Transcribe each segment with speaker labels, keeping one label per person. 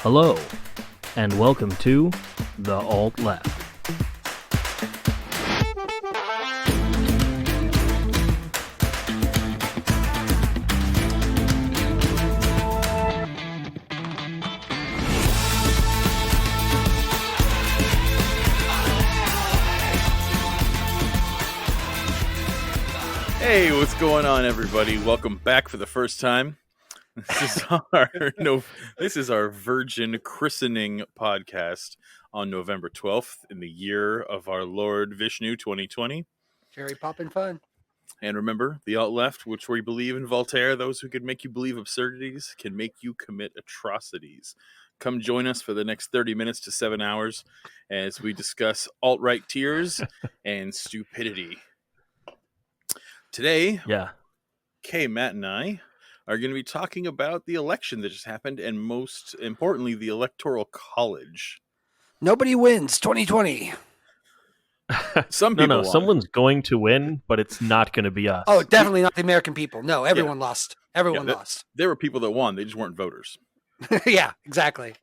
Speaker 1: Hello, and welcome to The Alt Left.
Speaker 2: Hey, what's going on, everybody? Welcome back for the first time. This is our virgin christening podcast on November 12th in the year of our Lord Vishnu 2020.
Speaker 3: Cherry poppin' fun.
Speaker 2: And remember, the alt left, which we believe in Voltaire, those who could make you believe absurdities can make you commit atrocities. Come join us for the next 30 minutes to 7 hours as we discuss alt-right tears and stupidity. Today, Kay, Matt, and I are going to be talking about the election that just happened, and most importantly, the Electoral College.
Speaker 3: Nobody wins 2020.
Speaker 2: Some people won.
Speaker 1: Someone's going to win, but it's not going to be us.
Speaker 3: Oh, definitely not the American people. No, everyone lost. Everyone lost.
Speaker 2: There were people that won. They just weren't voters.
Speaker 3: Yeah, exactly.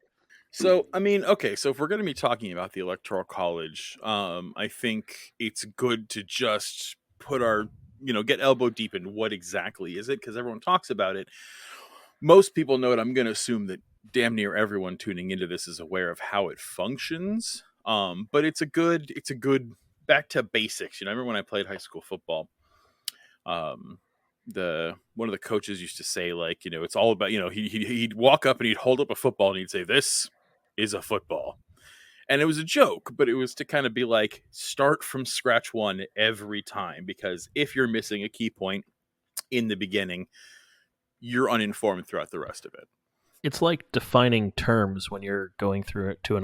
Speaker 2: So, I mean, okay, so if we're going to be talking about the Electoral College, I think it's good to just put our, get elbow deep in what exactly is it, because everyone talks about it. Most people know it. I'm going to assume that damn near everyone tuning into this is aware of how it functions. But it's a good back to basics. I remember when I played high school football, one of the coaches used to say, like, it's all about, he'd walk up and he'd hold up a football and he'd say, "This is a football." And it was a joke, but it was to kind of be like, start from scratch one every time, because if you're missing a key point in the beginning, you're uninformed throughout the rest of it.
Speaker 1: It's like defining terms when you're going through it to in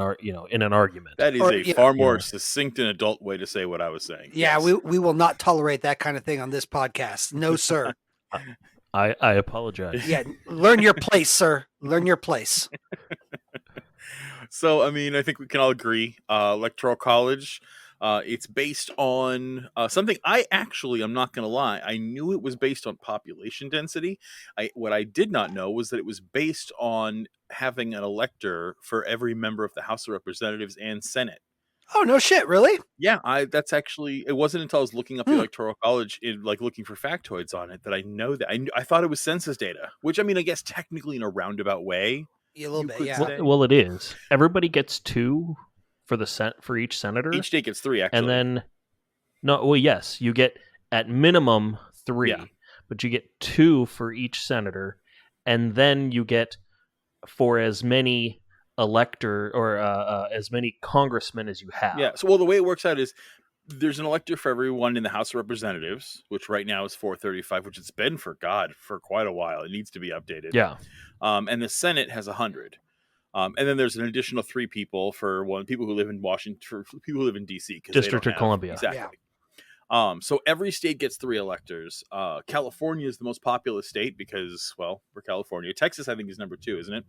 Speaker 1: an argument.
Speaker 2: That is far more succinct and adult way to say what I was saying.
Speaker 3: Yeah, yes. we will not tolerate that kind of thing on this podcast. No, sir.
Speaker 1: I apologize.
Speaker 3: Yeah, learn your place, sir. Learn your place.
Speaker 2: So, I mean, I think we can all agree. Electoral College, it's based on something I'm not going to lie, I knew it was based on population density. What I did not know was that it was based on having an elector for every member of the House of Representatives and Senate.
Speaker 3: Oh, no shit, really?
Speaker 2: Yeah, it wasn't until I was looking up the Electoral College, looking for factoids on it, that I know that. I thought it was census data, which, I mean, I guess technically in a roundabout way.
Speaker 3: A little bit, yeah.
Speaker 1: Well, it is. Everybody gets 2 for each senator.
Speaker 2: Each state gets 3, actually.
Speaker 1: And then, yes, you get at minimum 3, but you get 2 for each senator, and then you get for as many elector or as many congressmen as you have.
Speaker 2: Yeah. So, the way it works out is there's an elector for everyone in the House of Representatives, which right now is 435, which it's been for quite a while. It needs to be updated.
Speaker 1: Yeah.
Speaker 2: And the Senate has 100. And then there's an additional 3 people for people who live in Washington, for people who live in D.C.
Speaker 1: District of Columbia.
Speaker 2: Exactly. Yeah. So every state gets 3 electors. California is the most populous state because, well, we're California. Texas, I think, is number 2, isn't it?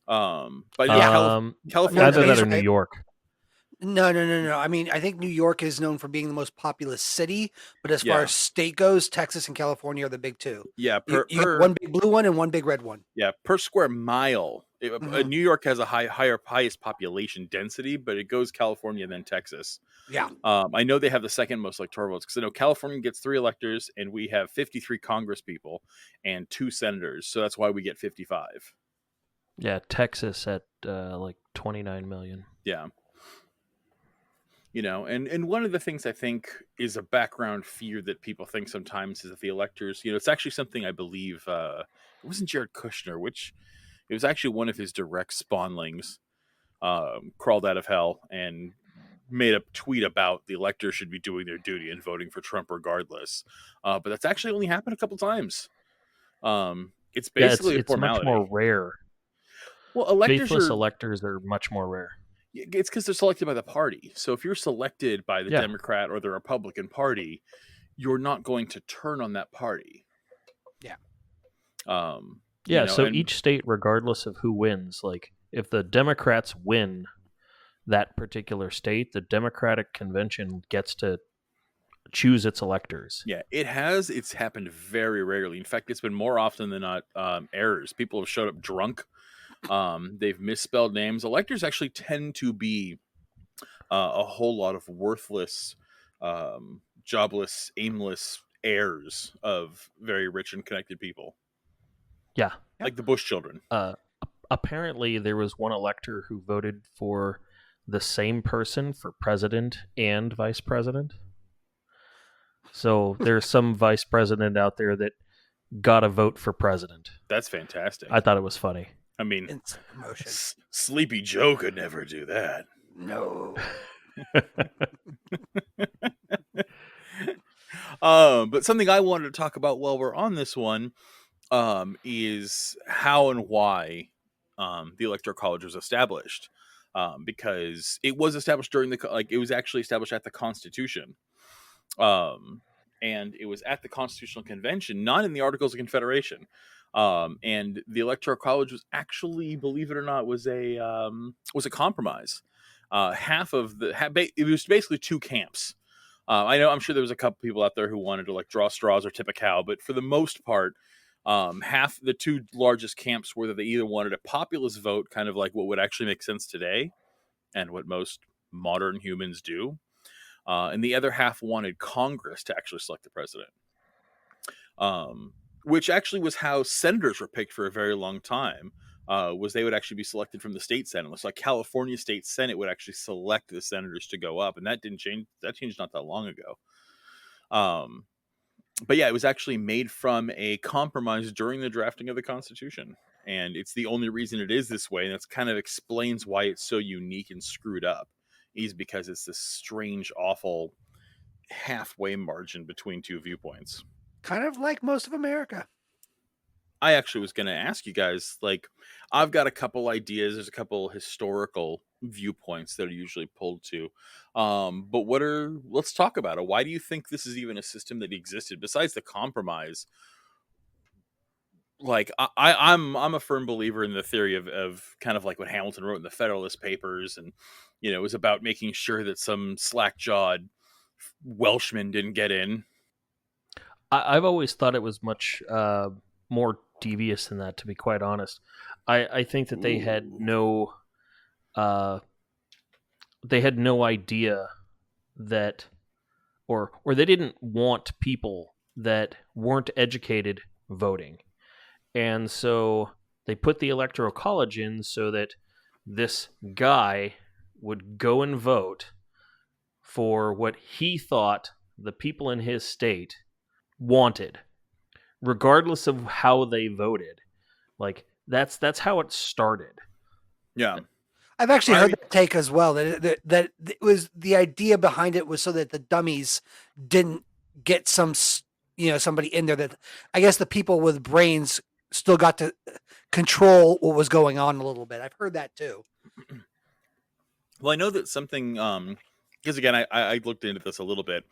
Speaker 2: But California.
Speaker 1: Either that or New York.
Speaker 3: No. I mean, I think New York is known for being the most populous city, but as far as state goes, Texas and California are the big 2.
Speaker 2: Yeah,
Speaker 3: you got one big blue one and one big red one.
Speaker 2: Yeah, per square mile. New York has a highest population density, but it goes California then Texas.
Speaker 3: Yeah.
Speaker 2: I know they have the second most electoral votes because I know California gets 3 electors and we have 53 Congress people and 2 senators, so that's why we get 55.
Speaker 1: Yeah, Texas at 29 million.
Speaker 2: Yeah. And one of the things I think is a background fear that people think sometimes is that the electors, it's actually something I believe, it wasn't Jared Kushner, it was actually one of his direct spawnlings, crawled out of hell and made a tweet about the electors should be doing their duty and voting for Trump regardless. But that's actually only happened a couple times. It's basically a formality.
Speaker 1: It's much more rare.
Speaker 2: Well,
Speaker 1: faithless electors are much more rare.
Speaker 2: It's because they're selected by the party. So if you're selected by the Democrat or the Republican Party, you're not going to turn on that party.
Speaker 3: Yeah.
Speaker 1: So each state, regardless of who wins, like if the Democrats win that particular state, the Democratic Convention gets to choose its electors.
Speaker 2: Yeah, it's happened very rarely. In fact, it's been more often than not errors. People have showed up drunk They've misspelled names. Electors actually tend to be a whole lot of worthless, jobless, aimless heirs of very rich and connected people,
Speaker 1: Yeah.
Speaker 2: like the Bush children.
Speaker 1: Apparently, there was one elector who voted for the same person for president and vice president. So there's some vice president out there that got a vote for president.
Speaker 2: That's fantastic.
Speaker 1: I thought it was funny.
Speaker 2: I mean,
Speaker 3: Instant promotion.
Speaker 2: Sleepy Joe could never do that.
Speaker 3: No.
Speaker 2: But something I wanted to talk about while we're on this one is how and why the Electoral College was established. Because it was established during it was actually established at the Constitution. And it was at the Constitutional Convention, not in the Articles of Confederation. And the Electoral College was actually, believe it or not, was a compromise. It was basically two camps. I'm sure there was a couple people out there who wanted to like draw straws or tip a cow, but for the most part, half the two largest camps were that they either wanted a populist vote, kind of like what would actually make sense today, and what most modern humans do, and the other half wanted Congress to actually select the president. Which actually was how senators were picked for a very long time. Was they would actually be selected from the state senate. It's like California State Senate would actually select the senators to go up, and that didn't change. That changed not that long ago. But yeah, it was actually made from a compromise during the drafting of the Constitution, and it's the only reason it is this way. And that's kind of explains why it's so unique and screwed up, is because it's this strange, awful halfway margin between two viewpoints.
Speaker 3: Kind of like most of America.
Speaker 2: I actually was going to ask you guys, like, I've got a couple ideas. There's a couple historical viewpoints that are usually pulled to. But let's talk about it. Why do you think this is even a system that existed besides the compromise? Like, I'm a firm believer in the theory of kind of like what Hamilton wrote in the Federalist Papers. And, it was about making sure that some slack-jawed Welshman didn't get in.
Speaker 1: I've always thought it was much more devious than that, to be quite honest. I think that they had no idea that, or they didn't want people that weren't educated voting, and so they put the Electoral College in so that this guy would go and vote for what he thought the people in his state wanted, regardless of how they voted. Like that's how it started.
Speaker 2: Yeah.
Speaker 3: I've actually heard that take as well. That it was, the idea behind it was so that the dummies didn't get somebody in there that, I guess, the people with brains still got to control what was going on a little bit. I've heard that too.
Speaker 2: Well, I know that something, because again, I looked into this a little bit,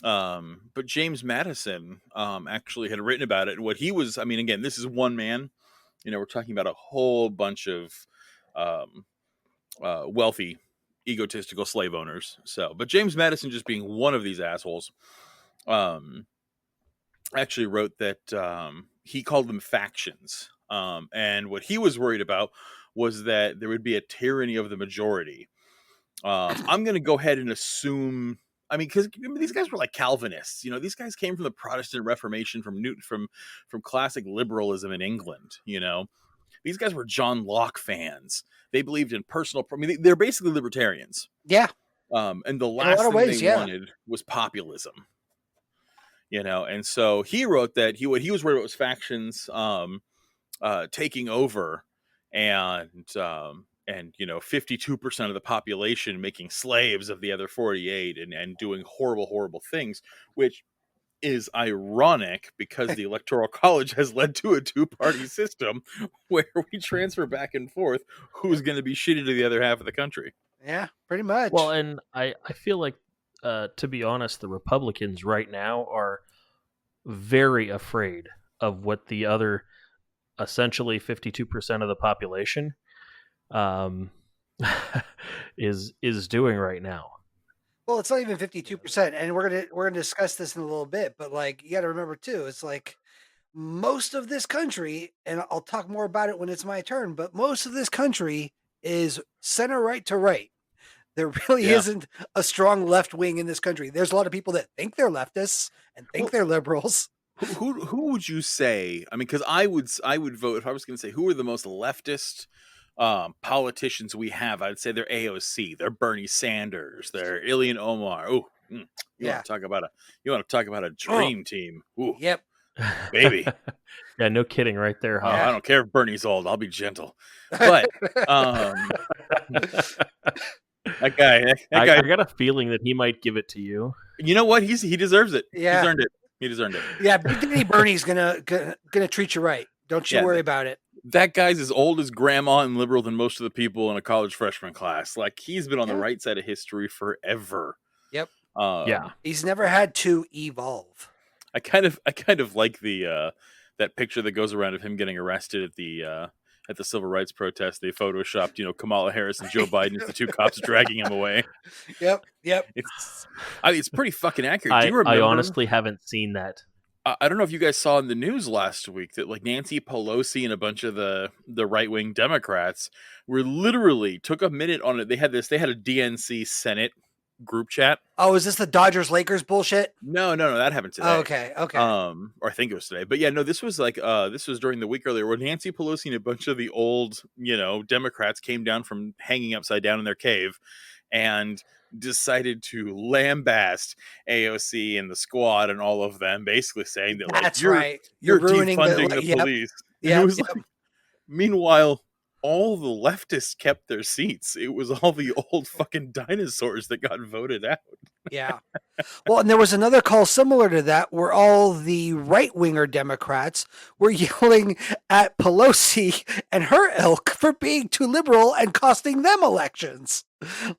Speaker 2: but James Madison actually had written about it. And what he was, I mean, again, this is one man. We're talking about a whole bunch of wealthy, egotistical slave owners. So, but James Madison, just being one of these assholes, actually wrote that he called them factions. And what he was worried about was that there would be a tyranny of the majority. I'm going to go ahead and assume, I mean, because these guys were like Calvinists. These guys came from the Protestant Reformation, from classic liberalism in England. These guys were John Locke fans. They believed in personal. I mean, they're basically libertarians.
Speaker 3: Yeah.
Speaker 2: And the last thing they wanted was populism. And so he wrote that what he was worried about was factions taking over, and 52% of the population making slaves of the other 48, and doing horrible things, which is ironic because the Electoral College has led to a two-party system where we transfer back and forth who's going to be shitty to the other half of the country.
Speaker 3: Yeah, pretty much.
Speaker 1: Well, and I feel like, to be honest, the Republicans right now are very afraid of what the other, essentially 52% of the population, is doing right now.
Speaker 3: Well, it's not even 52%, and we're gonna discuss this in a little bit. But like, you got to remember too, it's like most of this country, and I'll talk more about it when it's my turn, but most of this country is center right to right. There really
Speaker 2: Yeah.
Speaker 3: isn't a strong left wing in this country. There's a lot of people that think they're leftists and think
Speaker 2: Well,
Speaker 3: they're liberals.
Speaker 2: who would you say? I mean, because I would vote if I was going to say who are the most leftist politicians we have. I'd say they're AOC, they're Bernie Sanders, they're Ilhan Omar. Oh, you
Speaker 3: Yeah.
Speaker 2: want to talk about a dream team? Ooh,
Speaker 3: Yep.
Speaker 2: baby.
Speaker 1: Yeah, no kidding, right there, huh?
Speaker 2: I don't care if Bernie's old. I'll be gentle. But that guy,
Speaker 1: I got a feeling that he might give it to you.
Speaker 2: you know what? He deserves it.
Speaker 3: Yeah.
Speaker 2: He's earned it. He deserved it.
Speaker 3: Yeah, Big Daddy Bernie's gonna treat you right. Don't you worry about it.
Speaker 2: That guy's as old as grandma and liberal than most of the people in a college freshman class. Like, he's been on the right side of history forever.
Speaker 3: Yep.
Speaker 1: Yeah.
Speaker 3: He's never had to evolve.
Speaker 2: I kind of like the that picture that goes around of him getting arrested at the civil rights protest. They photoshopped, Kamala Harris and Joe Biden as the two cops dragging him away.
Speaker 3: Yep.
Speaker 2: It's pretty fucking accurate. Do you
Speaker 1: I
Speaker 2: remember?
Speaker 1: honestly haven't seen that.
Speaker 2: I don't know if you guys saw in the news last week that like Nancy Pelosi and a bunch of the right-wing Democrats were literally took a minute on it. They had a DNC Senate group chat.
Speaker 3: Oh, is this the Dodgers Lakers bullshit?
Speaker 2: No, that happened today.
Speaker 3: Oh, okay.
Speaker 2: Or I think it was today. But yeah, no, this was during the week earlier where Nancy Pelosi and a bunch of the old, Democrats came down from hanging upside down in their cave and decided to lambaste AOC and the squad and all of them, basically saying that
Speaker 3: That's
Speaker 2: you're
Speaker 3: right. You're ruining
Speaker 2: defunding the police.
Speaker 3: Yeah.
Speaker 2: It was like, meanwhile, all the leftists kept their seats. It was all the old fucking dinosaurs that got voted out.
Speaker 3: Yeah. Well, and there was another call similar to that where all the right-winger Democrats were yelling at Pelosi and her ilk for being too liberal and costing them elections.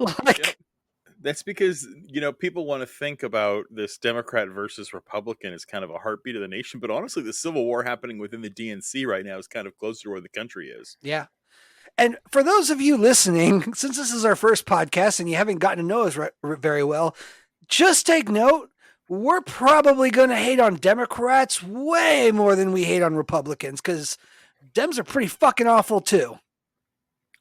Speaker 3: Like,
Speaker 2: that's because, people want to think about this Democrat versus Republican as kind of a heartbeat of the nation. But honestly, the civil war happening within the DNC right now is kind of closer to where the country is.
Speaker 3: Yeah. And for those of you listening, since this is our first podcast and you haven't gotten to know us very well, just take note. We're probably going to hate on Democrats way more than we hate on Republicans because Dems are pretty fucking awful too.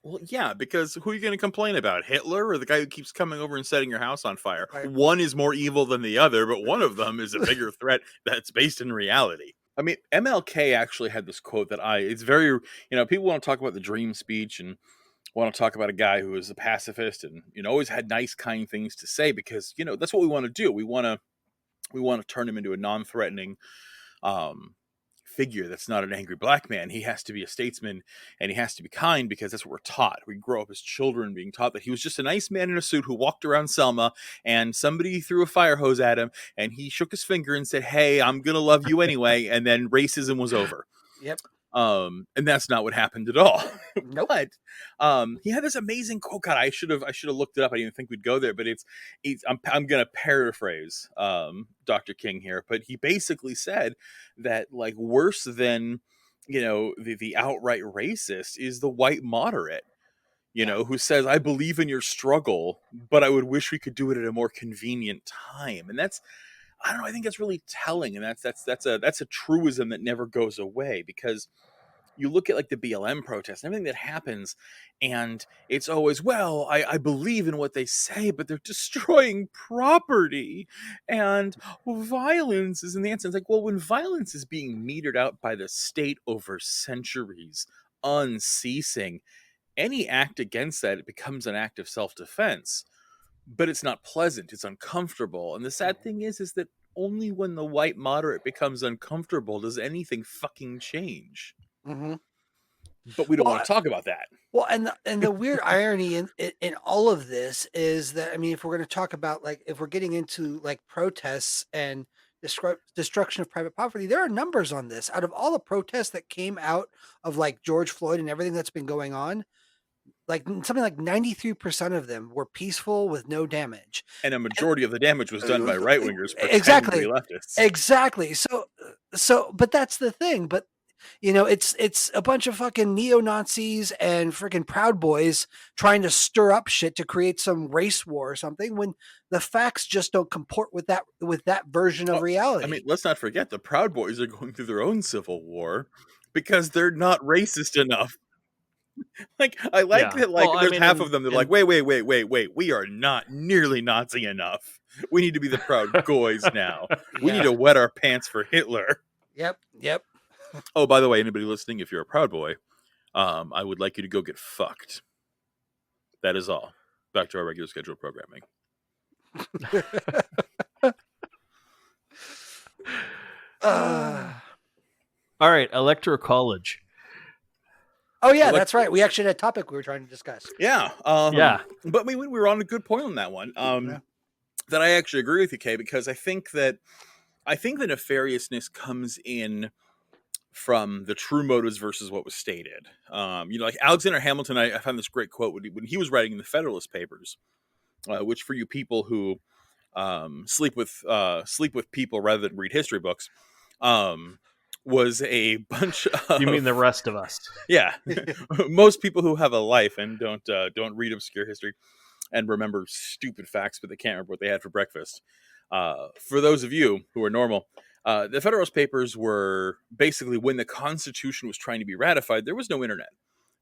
Speaker 2: Well, yeah, because who are you going to complain about? Hitler or the guy who keeps coming over and setting your house on fire?
Speaker 3: Right.
Speaker 2: One is more evil than the other, but one of them is a bigger threat that's based in reality. I mean, MLK actually had this quote that it's very, people want to talk about the dream speech and want to talk about a guy who is a pacifist and, always had nice, kind things to say because, that's what we want to do. We want to turn him into a non-threatening, figure that's not an angry black man. He has to be a statesman and he has to be kind because that's what we're taught. We grow up as children being taught that he was just a nice man in a suit who walked around Selma and somebody threw a fire hose at him and he shook his finger and said, "Hey, I'm gonna love you anyway," and then racism was over.
Speaker 3: Yep.
Speaker 2: And that's not what happened at all.
Speaker 3: Nope.
Speaker 2: But he had this amazing quote. God, I should have looked it up. I didn't think we'd go there, but I'm gonna paraphrase Dr. King here, but he basically said that like worse than the outright racist is the white moderate. Who says, "I believe in your struggle, but I would wish we could do it at a more convenient time." And that's, I don't know, I think that's really telling, and that's a truism that never goes away because you look at like the BLM protests and everything that happens, and it's always, well, I believe in what they say, but they're destroying property, and violence is in the answer. It's like, well, when violence is being metered out by the state over centuries, unceasing, any act against that, it becomes an act of self-defense. But it's not pleasant, it's uncomfortable. And the sad thing is that only when the white moderate becomes uncomfortable does anything fucking change.
Speaker 3: Mm-hmm.
Speaker 2: But we don't want to talk about that.
Speaker 3: Well, and the weird irony in all of this is that, I mean, if we're going to talk about, like, if we're getting into like protests and destruction of private property, there are numbers on this. Out of all the protests that came out of like George Floyd and everything that's been going on, like something like 93% of them were peaceful with no damage.
Speaker 2: And a majority of the damage was done by right-wingers.
Speaker 3: Exactly.
Speaker 2: Leftists.
Speaker 3: Exactly. So, but that's the thing. But It's a bunch of fucking neo-Nazis and freaking Proud Boys trying to stir up shit to create some race war or something when the facts just don't comport with that version of reality.
Speaker 2: I mean, let's not forget the Proud Boys are going through their own civil war because they're not racist enough. Like, I like that, like,
Speaker 1: Well, I
Speaker 2: there's
Speaker 1: mean,
Speaker 2: half of them that are like,
Speaker 1: and
Speaker 2: wait, we are not nearly Nazi enough. We need to be the Proud Boys now. We need to wet our pants for Hitler.
Speaker 3: Yep.
Speaker 2: Oh, by the way, anybody listening, if you're a Proud Boy, I would like you to go get fucked. That is all. Back to our regular scheduled programming.
Speaker 1: All right, Electoral College.
Speaker 3: Oh yeah, that's right. We actually had a topic we were trying to discuss.
Speaker 2: Yeah.
Speaker 1: Yeah.
Speaker 2: But we were on a good point on that one. That I actually agree with you, Kay, because I think the nefariousness comes in from the true motives versus what was stated. Like Alexander Hamilton, I found this great quote when he was writing in the Federalist Papers, which for you people who sleep with people rather than read history books, was a bunch of...
Speaker 1: You mean the rest of us?
Speaker 2: Yeah. Most people who have a life and don't read obscure history and remember stupid facts, but they can't remember what they had for breakfast. For those of you who are normal, the Federalist Papers were basically when the Constitution was trying to be ratified, there was no internet.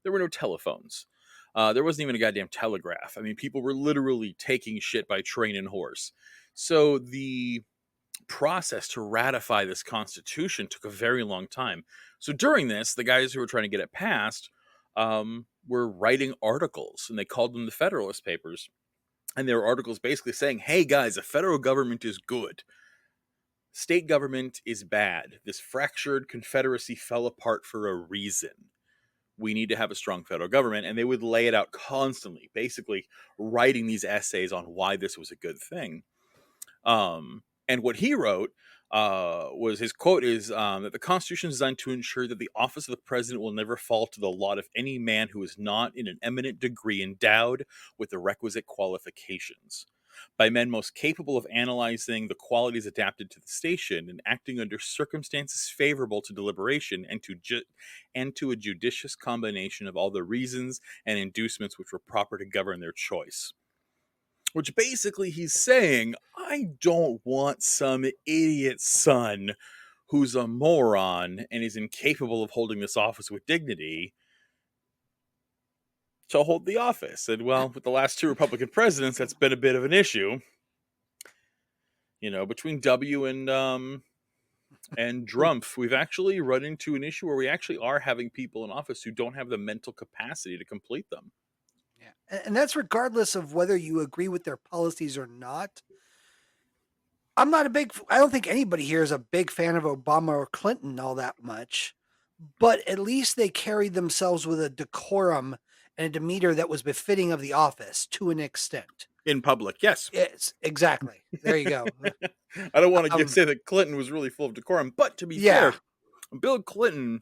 Speaker 2: There were no telephones. There wasn't even a goddamn telegraph. I mean, people were literally taking shit by train and horse. So the process to ratify this Constitution took a very long time. So during this, the guys who were trying to get it passed were writing articles, and they called them the Federalist Papers. And there were articles basically saying, hey guys, the federal government is good. State government is bad. This fractured confederacy fell apart for a reason. We need to have a strong federal government. And they would lay it out constantly, basically writing these essays on why this was a good thing. And what he wrote was, his quote is that the Constitution is designed to ensure that the office of the president will never fall to the lot of any man who is not in an eminent degree endowed with the requisite qualifications, by men most capable of analyzing the qualities adapted to the station and acting under circumstances favorable to deliberation and to a judicious combination of all the reasons and inducements which were proper to govern their choice. Which basically he's saying, I don't want some idiot son who's a moron and is incapable of holding this office with dignity to hold the office. And well, with the last two Republican presidents, that's been a bit of an issue. Between W and Drumpf, we've actually run into an issue where we actually are having people in office who don't have the mental capacity to complete them.
Speaker 3: And that's regardless of whether you agree with their policies or not. I don't think anybody here is a big fan of Obama or Clinton all that much, but at least they carried themselves with a decorum and a demeanor that was befitting of the office to an extent.
Speaker 2: In public, yes.
Speaker 3: Yes, exactly. There you go.
Speaker 2: I don't want to say that Clinton was really full of decorum, but to be fair, Bill Clinton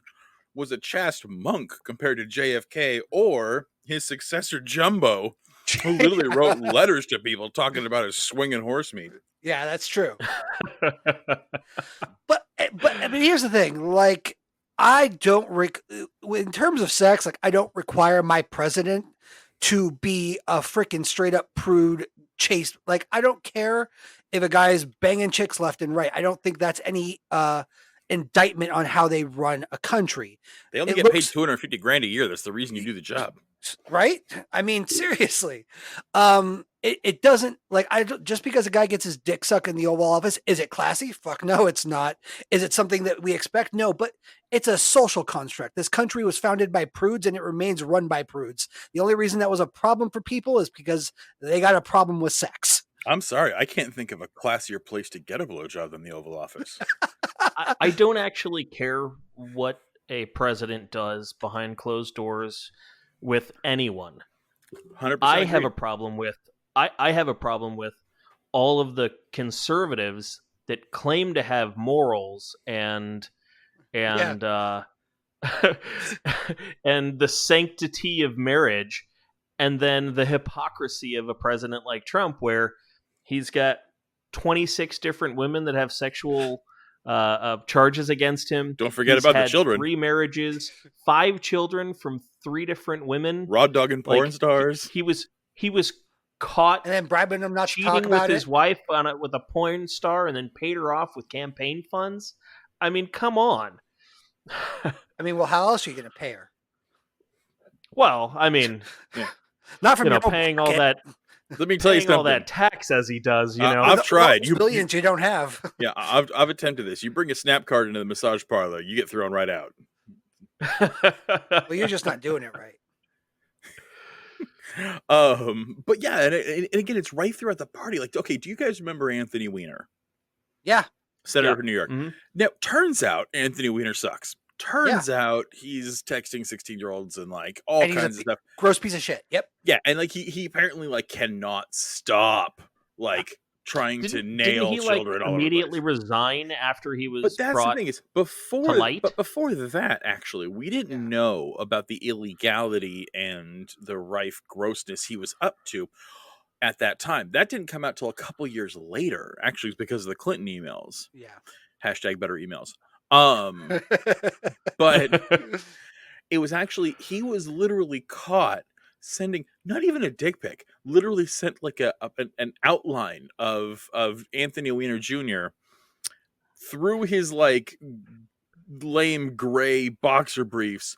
Speaker 2: was a chaste monk compared to JFK or his successor Jumbo, who literally wrote letters to people talking about his swinging horse meat.
Speaker 3: Yeah, that's true. but I mean, here's the thing: like, in terms of sex, like, I don't require my president to be a freaking straight up prude chaste. Like, I don't care if a guy is banging chicks left and right. I don't think that's any indictment on how they run a country.
Speaker 2: They only get paid $250,000 a year. That's the reason you do the job,
Speaker 3: right? I mean, seriously. It doesn't, like, just because a guy gets his dick sucked in the Oval Office, is it classy? Fuck no, it's not. Is it something that we expect? No, but it's a social construct. This country was founded by prudes and it remains run by prudes. The only reason that was a problem for people is because they got a problem with sex.
Speaker 2: I'm sorry, I can't think of a classier place to get a blowjob than the Oval Office.
Speaker 1: I don't actually care what a president does behind closed doors with anyone.
Speaker 2: 100%.
Speaker 1: I have a problem with all of the conservatives that claim to have morals and and the sanctity of marriage, and then the hypocrisy of a president like Trump, where he's got 26 different women that have sexual charges against him.
Speaker 2: Don't forget
Speaker 1: He's
Speaker 2: about the
Speaker 1: had
Speaker 2: children.
Speaker 1: 3 marriages, 5 children from 3 different women.
Speaker 2: Raw dogging porn stars.
Speaker 1: He was caught
Speaker 3: and then bribing them not to talk
Speaker 1: cheating with
Speaker 3: about
Speaker 1: his
Speaker 3: it.
Speaker 1: wife with a porn star, and then paid her off with campaign funds. I mean, come on.
Speaker 3: I mean, well, how else are you going to pay her?
Speaker 1: Well, I mean,
Speaker 3: not from
Speaker 1: paying all that.
Speaker 2: Let me tell you something.
Speaker 1: All that tax as he does,
Speaker 2: I've tried.
Speaker 3: Billions you don't have.
Speaker 2: Yeah, I've attempted this. You bring a snap card into the massage parlor, you get thrown right out.
Speaker 3: Well, you're just not doing it right.
Speaker 2: But yeah, and again, it's right throughout the party. Like, okay, do you guys remember Anthony Weiner?
Speaker 3: Yeah.
Speaker 2: Senator of New York.
Speaker 1: Mm-hmm.
Speaker 2: Now, turns out Anthony Weiner sucks. Turns out he's texting 16-year-olds and like all kinds of stuff.
Speaker 3: Gross piece of shit. Yep.
Speaker 2: Yeah, and like he apparently like cannot stop like trying to nail
Speaker 1: didn't he,
Speaker 2: children. All
Speaker 1: immediately resign after he was.
Speaker 2: But that's
Speaker 1: brought
Speaker 2: the thing is before.
Speaker 1: to light?
Speaker 2: But before that, actually, we didn't know about the illegality and the rife grossness he was up to at that time. That didn't come out till a couple years later. Actually, it's because of the Clinton emails.
Speaker 3: Yeah.
Speaker 2: Hashtag better emails. But it was actually, he was literally caught sending not even a dick pic, literally sent like an outline of Anthony Weiner Jr. through his like lame gray boxer briefs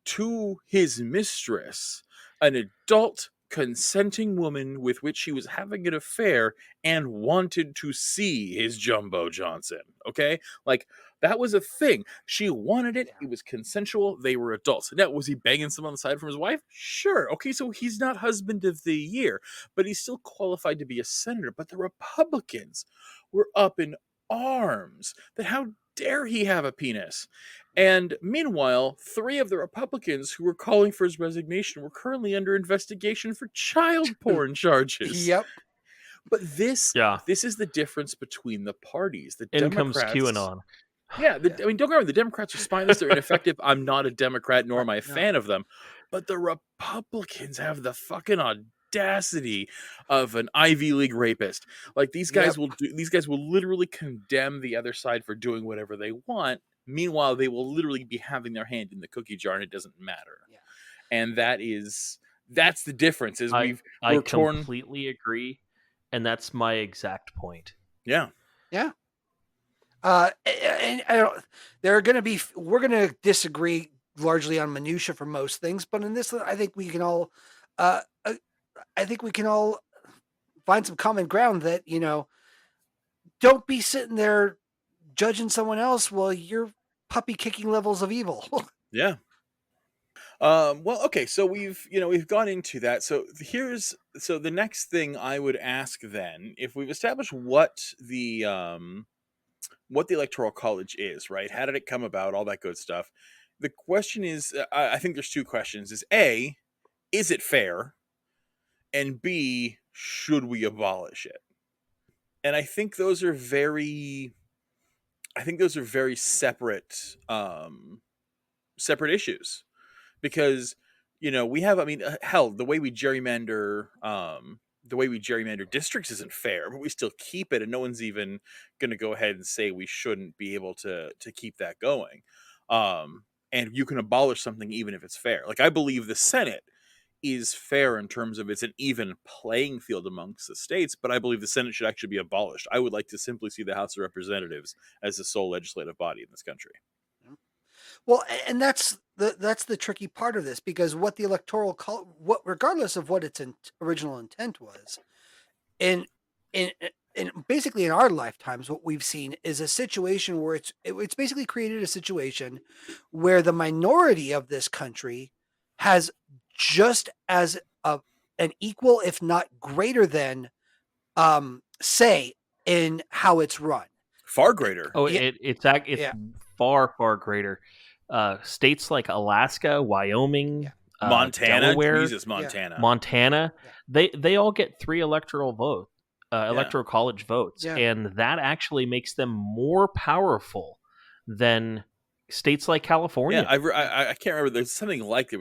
Speaker 2: to his mistress, an adult consenting woman with which he was having an affair and wanted to see his Jumbo Johnson. Okay, like that was a thing. She wanted it. It was consensual. They were adults. Now, was he banging someone on the side from his wife? Sure. Okay, so he's not husband of the year, but he's still qualified to be a senator. But the Republicans were up in arms that how dare he have a penis. And meanwhile, 3 of the Republicans who were calling for his resignation were currently under investigation for child porn charges.
Speaker 3: Yep.
Speaker 2: But this is the difference between the parties. The
Speaker 1: In
Speaker 2: Democrats,
Speaker 1: comes QAnon.
Speaker 2: Yeah, I mean, don't get me wrong. The Democrats are spineless. They're ineffective. I'm not a Democrat, nor am I a fan of them. But the Republicans have the fucking audacity of an Ivy League rapist. Like these guys will do. These guys will literally condemn the other side for doing whatever they want. Meanwhile, they will literally be having their hand in the cookie jar, and it doesn't matter. Yeah. And that's the difference. Is I
Speaker 1: completely agree, and that's my exact point.
Speaker 2: Yeah.
Speaker 3: Yeah. And we're going to disagree largely on minutia for most things, but in this, I think we can all find some common ground that, don't be sitting there judging someone else while you're puppy kicking levels of evil.
Speaker 2: Yeah. Well, okay, so we've gone into that. So the next thing I would ask then, if we've established what the Electoral College is, right? How did it come about? All that good stuff. The question is, I think there's 2 questions: is A, is it fair? And B, should we abolish it? And I think those are very separate issues, because we have, I mean, hell, the way we gerrymander districts isn't fair, but we still keep it, and no one's even going to go ahead and say we shouldn't be able to keep that going. And you can abolish something even if it's fair. Like, I believe the Senate is fair in terms of it's an even playing field amongst the states, but I believe the Senate should actually be abolished. I would like to simply see the House of Representatives as the sole legislative body in this country.
Speaker 3: Well, and that's the tricky part of this, because what the Electoral College, regardless of what its original intent was, in basically in our lifetimes, what we've seen is a situation where it's basically created a situation where the minority of this country has just as an equal, if not greater than, say in how it's run.
Speaker 2: Far greater.
Speaker 1: Oh, yeah. It's far greater. States like Alaska, Wyoming,
Speaker 2: Montana,
Speaker 1: Delaware,
Speaker 2: Jesus, Montana,
Speaker 1: Montana, they all get 3 electoral college votes, and that actually makes them more powerful than states like California.
Speaker 2: I can't remember. There's something like a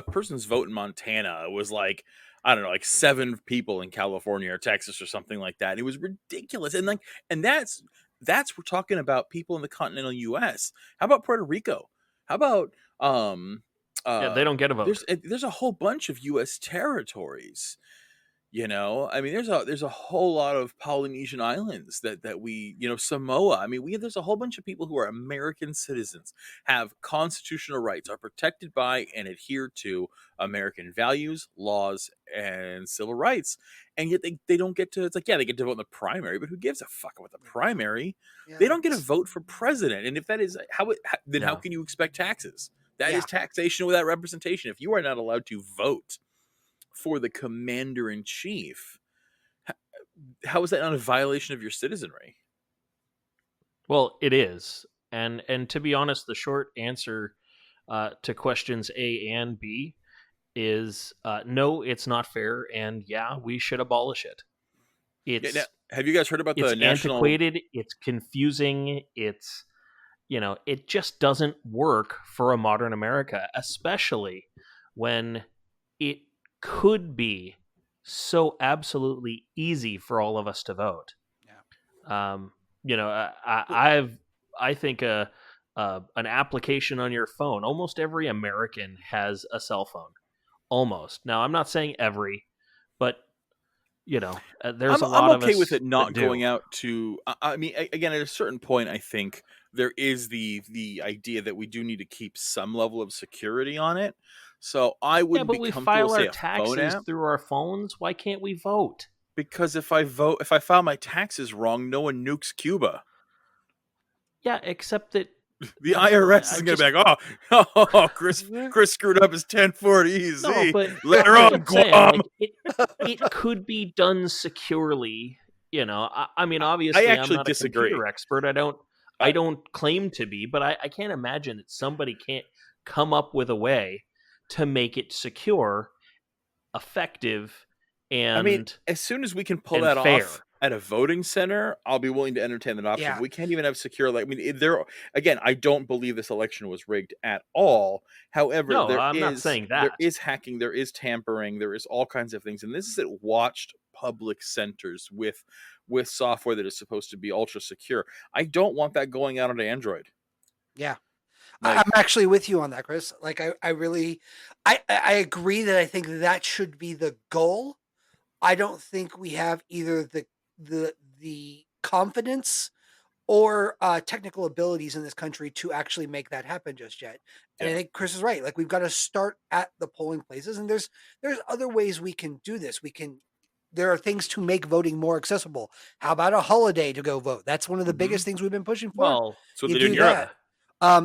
Speaker 2: person's vote in Montana was like, I don't know, like 7 people in California or Texas or something like that. It was ridiculous. And that's we're talking about people in the continental US. How about Puerto Rico? How about
Speaker 1: Yeah, they don't get a vote.
Speaker 2: there's a whole bunch of US territories. I mean, there's a whole lot of Polynesian islands that we, Samoa. I mean, there's a whole bunch of people who are American citizens, have constitutional rights, are protected by and adhere to American values, laws, and civil rights, and yet they don't get to. It's like, yeah, they get to vote in the primary, but who gives a fuck about the primary?
Speaker 3: Yeah,
Speaker 2: They don't get a vote for president, and if that is then how
Speaker 1: No.
Speaker 2: can you expect taxes? That
Speaker 3: Yeah.
Speaker 2: is taxation without representation. If you are not allowed to vote for the commander in chief, how is that not a violation of your citizenry?
Speaker 1: Well, it is, and to be honest, the short answer to questions A and B is no, it's not fair, and yeah, we should abolish it.
Speaker 2: Yeah, now,
Speaker 1: It's
Speaker 2: have you guys heard about
Speaker 1: it's
Speaker 2: the national?
Speaker 1: antiquated, it's confusing, it's it just doesn't work for a modern America, especially when it could be so absolutely easy for all of us to vote.
Speaker 3: Yeah.
Speaker 1: I think an application on your phone. Almost every American has a cell phone. Almost. Now, I'm not saying every, but there's a
Speaker 2: I'm
Speaker 1: lot of
Speaker 2: okay with
Speaker 1: us
Speaker 2: it
Speaker 1: that
Speaker 2: not
Speaker 1: do.
Speaker 2: going out to. I mean, again, at a certain point, I think there is the idea that we do need to keep some level of security on it. So I
Speaker 1: Yeah,
Speaker 2: wouldn't
Speaker 1: but
Speaker 2: be
Speaker 1: we
Speaker 2: comfortable,
Speaker 1: file our
Speaker 2: say, a phone
Speaker 1: taxes
Speaker 2: app,
Speaker 1: through our phones. Why can't we vote?
Speaker 2: because if I file my taxes wrong, no one nukes Cuba.
Speaker 1: Yeah, except that
Speaker 2: The IRS
Speaker 1: I
Speaker 2: isn't going to
Speaker 1: just
Speaker 2: be like, oh, Chris screwed up his 1040
Speaker 1: no,
Speaker 2: EZ.
Speaker 1: but
Speaker 2: Later
Speaker 1: I'm
Speaker 2: on,
Speaker 1: just saying,
Speaker 2: Guam.
Speaker 1: like it could be done securely. I mean,
Speaker 2: I
Speaker 1: obviously, I'm
Speaker 2: actually
Speaker 1: not a
Speaker 2: disagree.
Speaker 1: computer expert. I
Speaker 2: I,
Speaker 1: don't claim to be, but I can't imagine that somebody can't come up with a way to make it secure, effective,
Speaker 2: I mean,
Speaker 1: and
Speaker 2: as soon as we can pull
Speaker 1: and
Speaker 2: that off
Speaker 1: fair.
Speaker 2: at a voting center, I'll be willing to entertain that option.
Speaker 3: Yeah.
Speaker 2: But we can't even have secure. Like, I mean, there again, I don't believe this election was rigged at all. However,
Speaker 1: No, I'm not saying
Speaker 2: there
Speaker 1: that.
Speaker 2: is hacking, there is tampering, there is all kinds of things, and this is at watched public centers with software that is supposed to be ultra secure. I don't want that going out onto Android.
Speaker 3: Yeah.
Speaker 2: Like,
Speaker 3: I'm actually with you on that, Chris. Like I really I agree that I think that should be the goal. I don't think we have either the confidence or technical abilities in this country to actually make that happen just yet. And I
Speaker 2: yeah.
Speaker 3: think Chris is right. Like we've got to start at the polling places, and there's other ways we can do this. There are things to make voting more accessible. How about a holiday to go vote? That's one of the biggest things we've been pushing for.
Speaker 1: Well,
Speaker 2: That's what
Speaker 3: You
Speaker 2: they do in
Speaker 3: do
Speaker 2: Europe.
Speaker 3: that.
Speaker 2: Well,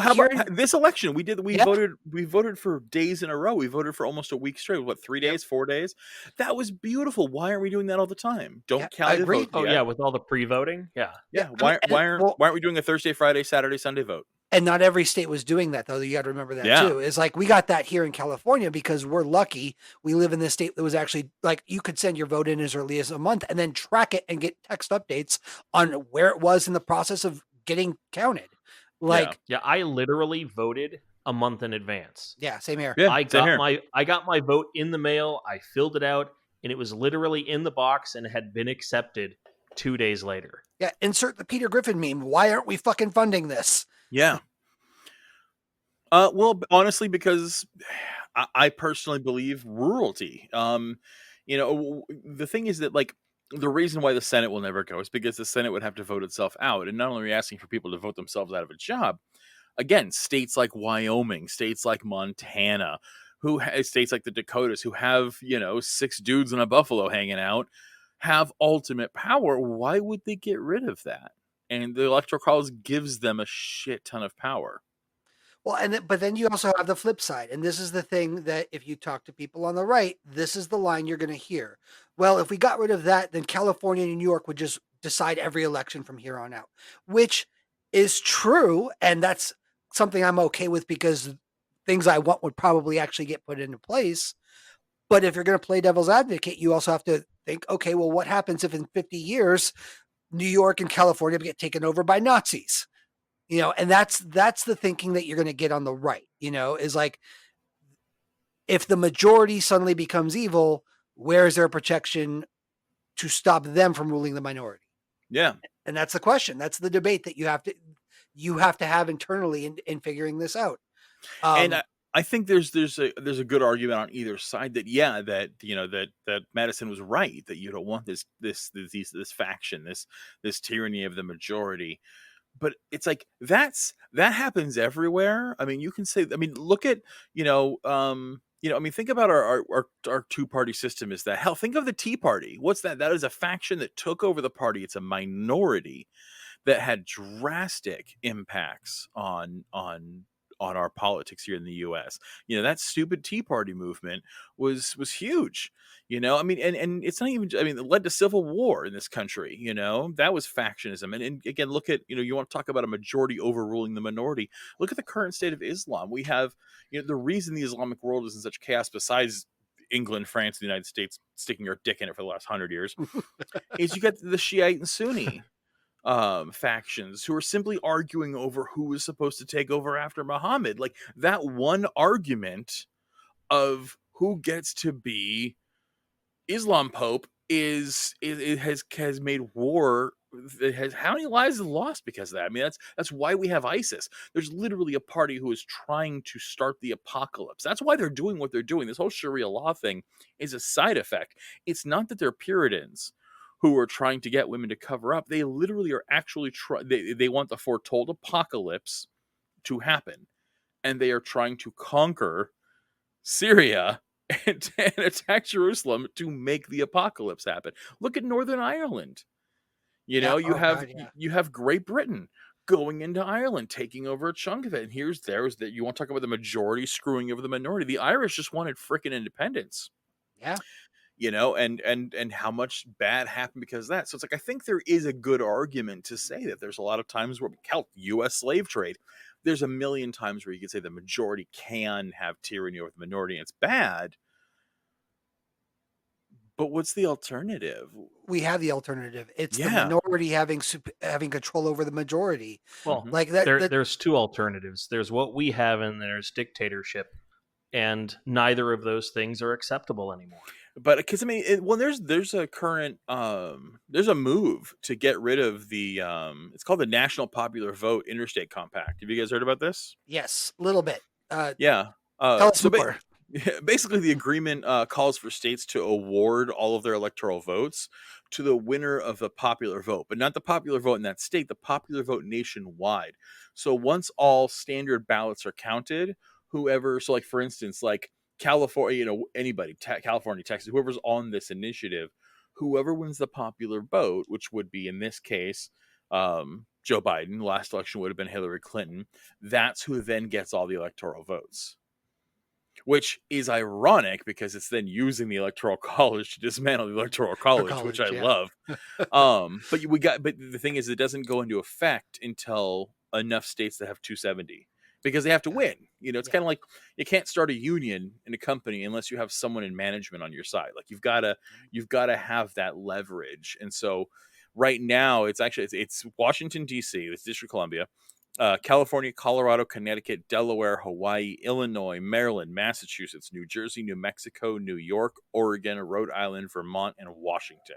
Speaker 2: how
Speaker 3: Here,
Speaker 2: about this election?
Speaker 3: yeah,
Speaker 2: We voted for days in a row. We voted for almost a week straight. What, 3 days, 4 days? That was beautiful. Why aren't we doing that all the time?
Speaker 3: yeah,
Speaker 2: Don't
Speaker 3: I
Speaker 2: count the
Speaker 3: agree.
Speaker 2: votes
Speaker 1: oh
Speaker 2: yet.
Speaker 1: yeah, with all the pre-voting, yeah.
Speaker 3: Yeah,
Speaker 2: Yeah.
Speaker 3: I mean, well,
Speaker 2: Why aren't we doing a Thursday, Friday, Saturday, Sunday vote?
Speaker 3: and not every state was doing that though. You got to remember that
Speaker 2: Yeah.
Speaker 3: too. It's like we got that here in California because we're lucky. We live in this state that was actually like you could send your vote in as early as a month and then track it and get text updates on where it was in the process of getting counted. Like,
Speaker 1: Yeah, I literally voted a month in advance.
Speaker 3: yeah, same here.
Speaker 2: Yeah.
Speaker 1: I
Speaker 2: Same
Speaker 1: got
Speaker 2: here.
Speaker 1: my vote in the mail. I filled it out, and it was literally in the box and had been accepted 2 days later.
Speaker 3: Yeah, insert the Peter Griffin meme. Why aren't we fucking funding this?
Speaker 2: Yeah. Well, honestly, because I personally believe ruralty. The thing is that, like, the reason why the Senate will never go is because the Senate would have to vote itself out, and not only are we asking for people to vote themselves out of a job, again, states like Wyoming, states like Montana, states like the Dakotas, who have 6 dudes and a buffalo hanging out, have ultimate power. Why would they get rid of that? And the Electoral College gives them a shit ton of power.
Speaker 3: Well, but then you also have the flip side. And this is the thing that if you talk to people on the right, this is the line you're going to hear. Well, if we got rid of that, then California and New York would just decide every election from here on out, which is true. And that's something I'm okay with because things I want would probably actually get put into place. But if you're going to play devil's advocate, you also have to think, okay, well, what happens if in 50 years, New York and California get taken over by Nazis? And that's the thinking that you're going to get on the right, is like if the majority suddenly becomes evil, where is there protection to stop them from ruling the minority?
Speaker 2: Yeah.
Speaker 3: And that's the question. That's the debate that you have to have internally in figuring this out.
Speaker 2: And I think there's a good argument on either side that that Madison was right, that you don't want this faction, this tyranny of the majority. But it's like that happens everywhere. I mean, you can say, I mean, look at, I mean, think about our two-party system. Is that, hell, think of the Tea Party. What's that? That is a faction that took over the party. It's a minority that had drastic impacts on our politics here in the US. That stupid Tea Party movement was huge. I mean, and it's not even, I mean, it led to civil war in this country. That was factionism. And again, look at, you want to talk about a majority overruling the minority. Look at the current state of Islam. We have, the reason the Islamic world is in such chaos, besides England, France, the United States sticking their dick in it for the last 100 years, is you got the Shiite and Sunni factions who are simply arguing over who was supposed to take over after Muhammad. Like, that one argument of who gets to be Islam Pope has made war. It has, how many lives have lost because of that? I mean, that's why we have ISIS. There's literally a party who is trying to start the apocalypse. That's why they're doing what they're doing. This whole Sharia law thing is a side effect. It's not that they're Puritans who are trying to get women to cover up. They literally are actually they want the foretold apocalypse to happen, and they are trying to conquer Syria and attack Jerusalem to make the apocalypse happen. Look at Northern Ireland.
Speaker 3: Yeah.
Speaker 2: You
Speaker 3: Oh
Speaker 2: have
Speaker 3: God, yeah.
Speaker 2: you have Great Britain going into Ireland, taking over a chunk of it. And there's that, you want to talk about the majority screwing over the minority. The Irish just wanted freaking independence.
Speaker 3: Yeah.
Speaker 2: And how much bad happened because of that. So it's like, I think there is a good argument to say that there's a lot of times where, hell, U.S. slave trade, there's a million times where you could say the majority can have tyranny over the minority, and it's bad. But what's the alternative?
Speaker 3: We have the alternative. It's the
Speaker 2: Yeah.
Speaker 3: minority having control over the majority.
Speaker 1: Well,
Speaker 3: Like that.
Speaker 1: there's two alternatives. There's what we have, and there's dictatorship, and neither of those things are acceptable anymore.
Speaker 2: But because, I mean, there's a current there's a move to get rid of the it's called the National Popular Vote Interstate Compact. Have you guys heard about this?
Speaker 3: Yes, a little bit.
Speaker 2: Yeah.
Speaker 3: Tell us
Speaker 2: So
Speaker 3: more.
Speaker 2: basically, the agreement calls for states to award all of their electoral votes to the winner of the popular vote, but not the popular vote in that state, the popular vote nationwide. So once all standard ballots are counted, whoever, so like, for instance, like California, anybody, California, Texas, whoever's on this initiative, whoever wins the popular vote, which would be in this case, Joe Biden, last election would have been Hillary Clinton, that's who then gets all the electoral votes. Which is ironic because it's then using the Electoral College to dismantle the Electoral College, which I love. But the thing is, it doesn't go into effect until enough states that have 270, because they have to win. It's kind of like, you can't start a union in a company unless you have someone in management on your side. Like, you've got to have that leverage. And so right now it's Washington D.C., it's District of Columbia, California, Colorado, Connecticut, Delaware, Hawaii, Illinois, Maryland, Massachusetts, New Jersey, New Mexico, New York, Oregon, Rhode Island, Vermont, and Washington.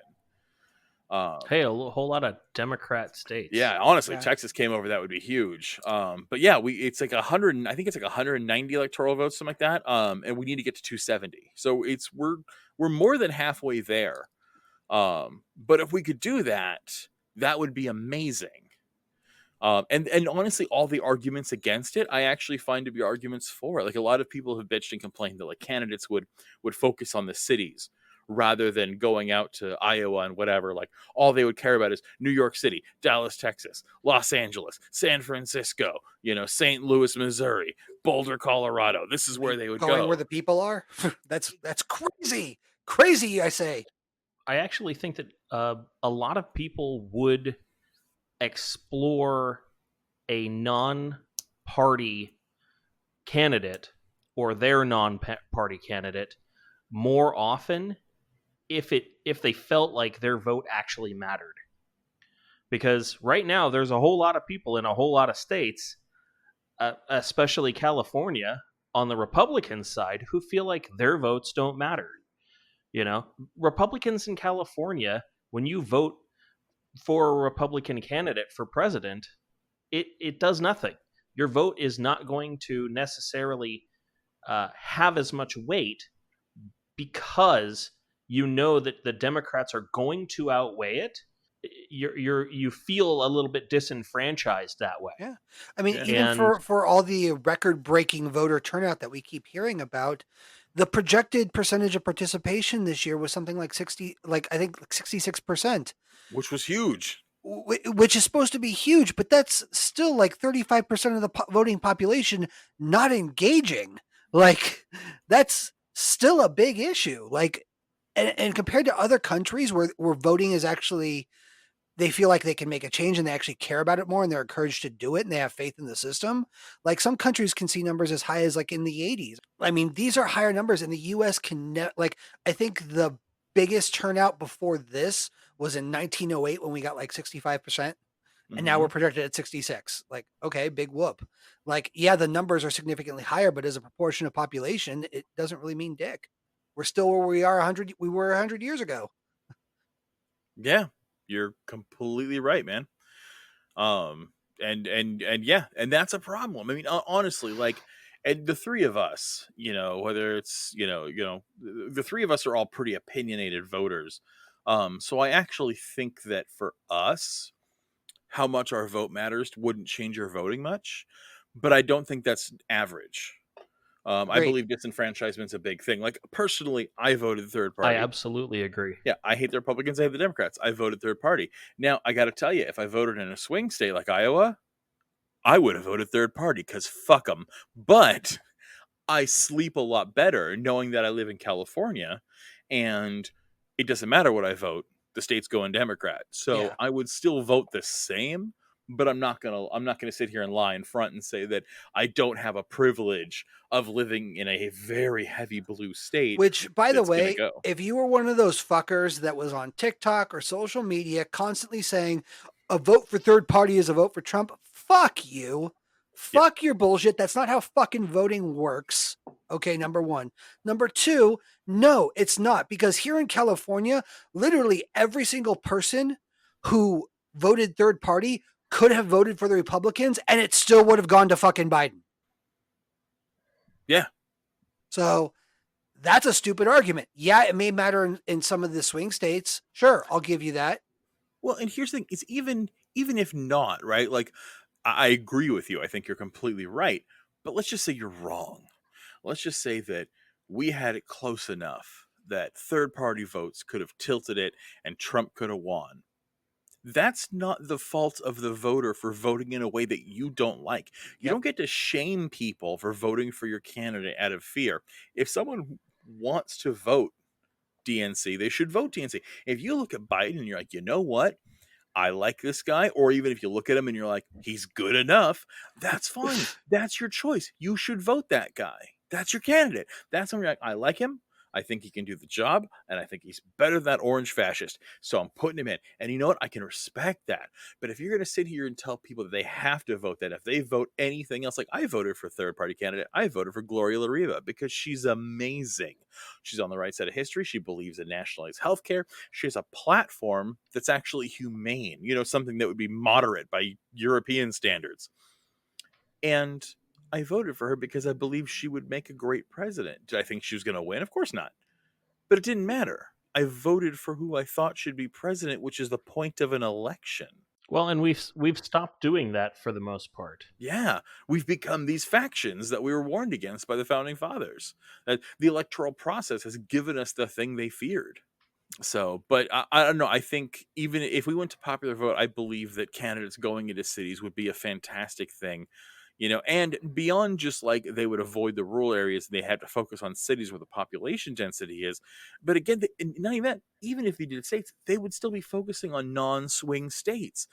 Speaker 1: Hey, a whole lot of Democrat states.
Speaker 2: Yeah, honestly, Texas came over, that would be huge. But yeah, it's like 100. I think it's like 190 electoral votes, something like that. And we need to get to 270. So we're more than halfway there. But if we could do that, that would be amazing. And honestly, all the arguments against it, I actually find to be arguments for it. Like, a lot of people have bitched and complained that, like, candidates would focus on the cities rather than going out to Iowa and whatever. Like, all they would care about is New York City, Dallas, Texas, Los Angeles, San Francisco, St. Louis, Missouri, Boulder, Colorado. This is where they would go.
Speaker 3: Where the people are. That's crazy. I say.
Speaker 1: I actually think that a lot of people would explore a non-party candidate or their non-party candidate more often if they felt like their vote actually mattered. Because right now there's a whole lot of people in a whole lot of states, especially California, on the Republican side who feel like their votes don't matter. Republicans in California, when you vote for a Republican candidate for president, it does nothing. Your vote is not going to necessarily have as much weight because you know that the Democrats are going to outweigh it. You feel a little bit disenfranchised that way.
Speaker 3: Yeah, I mean,
Speaker 2: Yeah.
Speaker 3: even
Speaker 1: And
Speaker 3: for all the record-breaking voter turnout that we keep hearing about, the projected percentage of participation this year was something like 60, like I think 66%,
Speaker 2: which was huge.
Speaker 3: which is supposed to be huge, but that's still like 35% of the voting population not engaging. Like, that's still a big issue. Like, and compared to other countries where voting is actually, they feel like they can make a change and they actually care about it more and they're encouraged to do it and they have faith in the system. Like, some countries can see numbers as high as like in the 80s. I mean, these are higher numbers, and the US can like, I think the biggest turnout before this was in 1908 when we got like 65%. And now we're projected at 66. Like, okay, big whoop. Like, yeah, the numbers are significantly higher, but as a proportion of population, it doesn't really mean dick. We're still where we were 100 years ago.
Speaker 2: Yeah, you're completely right, man. And yeah, and that's a problem. I mean, honestly, like, and the three of us, whether it's, the three of us are all pretty opinionated voters. So I actually think that for us, how much our vote matters wouldn't change your voting much, but I don't think that's average. I
Speaker 3: Great.
Speaker 2: believe disenfranchisement's a big thing. Like, personally, I voted third
Speaker 1: I
Speaker 2: party.
Speaker 1: absolutely agree.
Speaker 2: Yeah, I hate the Republicans. I hate the Democrats. I voted third party. Now, I got to tell you, if I voted in a swing state like Iowa, I would have voted third party because fuck them. But I sleep a lot better knowing that I live in California and it doesn't matter what I vote. The state's going Democrat. So
Speaker 3: Yeah.
Speaker 2: I would still vote the same, but I'm not gonna sit here and lie in front and say that I don't have a privilege of living in a very heavy blue state.
Speaker 3: Which, by the
Speaker 2: That's gonna
Speaker 3: way,
Speaker 2: go.
Speaker 3: if you were one of those fuckers that was on TikTok or social media constantly saying a vote for third party is a vote for Trump, fuck you.
Speaker 2: Yeah.
Speaker 3: Fuck your bullshit. That's not how fucking voting works. Okay, number one. Number two, no, it's not. Because here in California, literally every single person who voted third party could have voted for the Republicans and it still would have gone to fucking Biden.
Speaker 2: Yeah.
Speaker 3: So that's a stupid argument. Yeah, it may matter in some of the swing states. Sure, I'll give you that.
Speaker 2: Well, and here's the thing: is even if not, right? Like, I agree with you. I think you're completely right. But let's just say you're wrong. Let's just say that we had it close enough that third party votes could have tilted it and Trump could have won. That's not the fault of the voter for voting in a way that you don't like. You don't get to shame people for voting for your candidate out of fear. If someone wants to vote DNC, they should vote DNC. If you look at Biden and you're like, you know what? I like this guy, or even if you look at him and you're like, he's good enough, that's fine. That's your choice. You should vote that guy. That's your candidate. That's something like, I like him. I think he can do the job, and I think he's better than that orange fascist. So I'm putting him in. And you know what? I can respect that. But if you're going to sit here and tell people that they have to vote that, if they vote anything else, like I voted for third party candidate, I voted for Gloria La Riva because she's amazing. She's on the right side of history. She believes in nationalized healthcare. She has a platform that's actually humane, something that would be moderate by European standards. And I voted for her because I believe she would make a great president. Did I think she was going to win? Of course not. But it didn't matter. I voted for who I thought should be president, which is the point of an election.
Speaker 1: Well, and we've stopped doing that for the most part.
Speaker 2: Yeah, we've become these factions that we were warned against by the founding fathers. That the electoral process has given us the thing they feared. So, but I don't know. I think even if we went to popular vote, I believe that candidates going into cities would be a fantastic thing. And beyond just like they would avoid the rural areas, they had to focus on cities where the population density is. But again, not even that, even if they did states, they would still be focusing on non-swing states.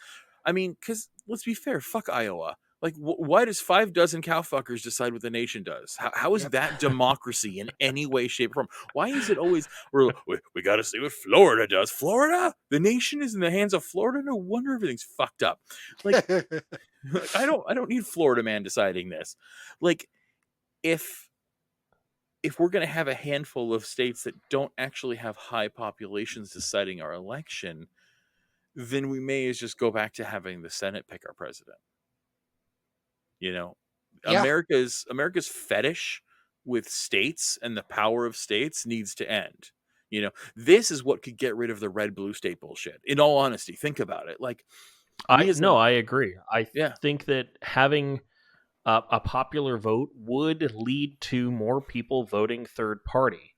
Speaker 2: I mean, because let's be fair, fuck Iowa. Like, why does 5 dozen cowfuckers decide what the nation does? How is that democracy in any way, shape, or form? Why is it always we got to see what Florida does? Florida, the nation is in the hands of Florida. No wonder everything's fucked up. Like, I don't need Florida man deciding this. Like, if if we're going to have a handful of states that don't actually have high populations deciding our election, then we may as just go back to having the Senate pick our president. You know,
Speaker 3: Yeah.
Speaker 2: America's fetish with states and the power of states needs to end. This is what could get rid of the red blue state bullshit. In all honesty, think about it. Like, we as
Speaker 1: I agree. I
Speaker 2: yeah,
Speaker 1: think that having a popular vote would lead to more people voting third party,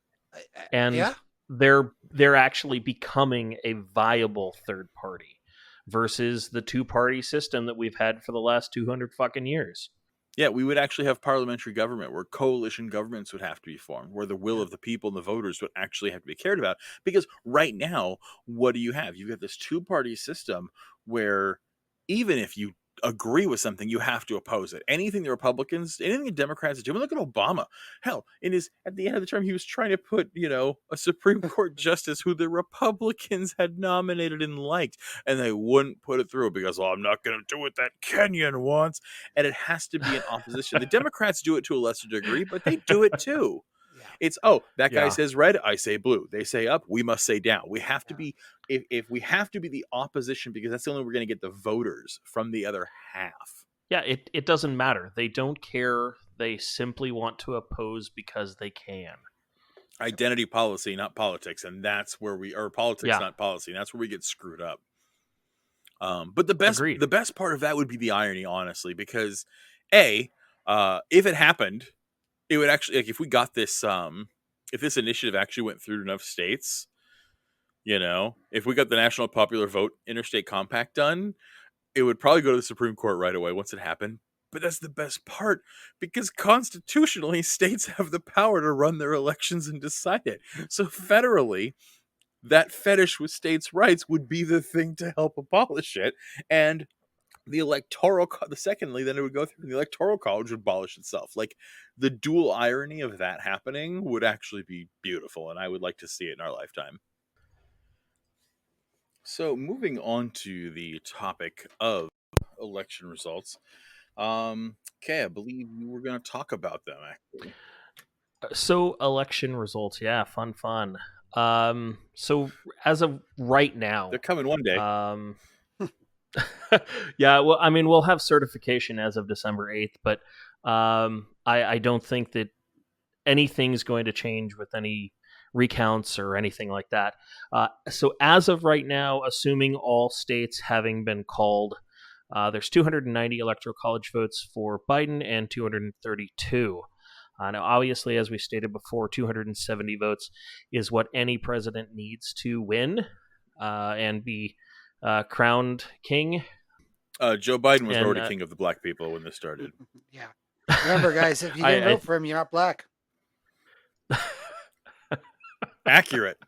Speaker 1: and
Speaker 3: Yeah.
Speaker 1: they're actually becoming a viable third party versus the two party system that we've had for the last 200 fucking years.
Speaker 2: yeah, we would actually have parliamentary government where coalition governments would have to be formed, where the will
Speaker 3: Yeah.
Speaker 2: of the people and the voters would actually have to be cared about. Because right now, what do you have? You have this two-party system where even if you agree with something, you have to oppose it. Anything the Democrats do. I mean, look at Obama. Hell, at the end of the term, he was trying to put, a Supreme Court justice who the Republicans had nominated and liked, and they wouldn't put it through because, well, I'm not going to do what that Kenyan wants, and it has to be in opposition. The Democrats do it to a lesser degree, but they do it too.
Speaker 3: Yeah.
Speaker 2: It's, that guy
Speaker 1: Yeah,
Speaker 2: says red, I say blue. They say up, we must say down. We have to
Speaker 3: Yeah.
Speaker 2: be, if we have to be the opposition, because that's the only way we're going to get the voters from the other half.
Speaker 1: yeah. It doesn't matter. They don't care. They simply want to oppose because they can.
Speaker 2: Identity policy, not politics, and that's where or politics,
Speaker 1: Yeah,
Speaker 2: not policy. And that's where we get screwed up. But
Speaker 1: agreed.
Speaker 2: the best part of that would be the irony, honestly, because if it happened, it would actually, like, if we got this, if this initiative actually went through enough states, if we got the National Popular Vote Interstate Compact done, it would probably go to the Supreme Court right away once it happened. But that's the best part, because constitutionally, states have the power to run their elections and decide it. So federally, that fetish with states' rights would be the thing to help abolish it. And secondly, then it would go through the Electoral College would abolish itself. Like, the dual irony of that happening would actually be beautiful, and I would like to see it in our lifetime. So, moving on to the topic of election results. Okay, I believe you were going to talk about them, actually.
Speaker 1: So election results, yeah, fun. So as of right now,
Speaker 2: They're coming one day.
Speaker 1: yeah, well, I mean, we'll have certification as of December 8th, but I don't think that anything's going to change with any recounts or anything like that. So as of right now, assuming all states having been called, there's 290 electoral college votes for Biden and 232. Now, obviously, as we stated before, 270 votes is what any president needs to win and be crowned king.
Speaker 2: Joe Biden was
Speaker 1: And
Speaker 2: already king of the black people when this started.
Speaker 3: Yeah. Remember, guys, if you didn't vote for him, you're not black.
Speaker 2: Accurate.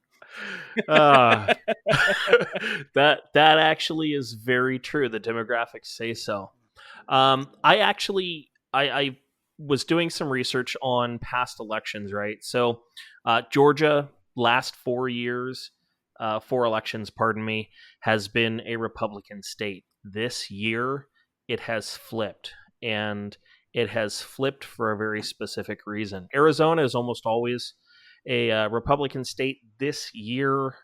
Speaker 1: That actually is very true. The demographics say so. I was doing some research on past elections, right? So Georgia, last 4 years, 4 elections, pardon me, has been a Republican state. This year, it has flipped, and it has flipped for a very specific reason. Arizona is almost always a Republican state. This year,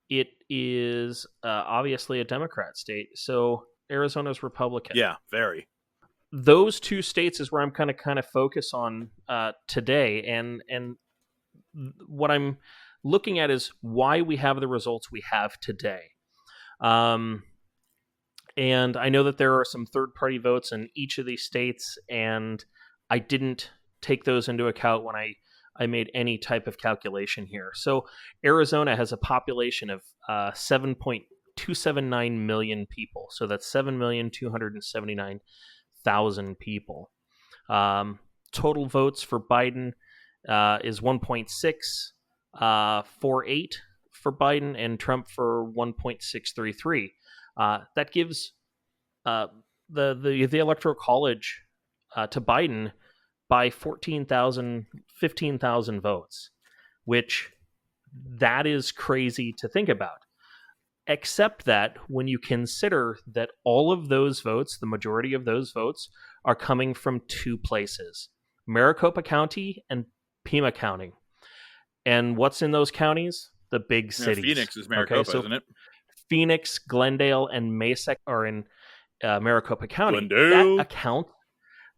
Speaker 1: it is obviously a Democrat state. So Arizona's Republican.
Speaker 2: Yeah, very.
Speaker 1: Those two states is where I'm kind of focus on today, and what I'm looking at is why we have the results we have today. And I know that there are some third-party votes in each of these states, and I didn't take those into account when I made any type of calculation here. So Arizona has a population of 7.279 million people. So that's 7,279,000 people. Total votes for Biden is 1.648 for Biden, and Trump for 1.633. That gives the Electoral College to Biden by 15,000 votes, which that is crazy to think about. Except that when you consider that all of those votes, the majority of those votes, are coming from two places. Maricopa County and Pima County. And what's in those counties? The big cities.
Speaker 2: Phoenix is Maricopa,
Speaker 1: so
Speaker 2: isn't it?
Speaker 1: Phoenix, Glendale, and Mesa are in Maricopa County.
Speaker 2: Glendale.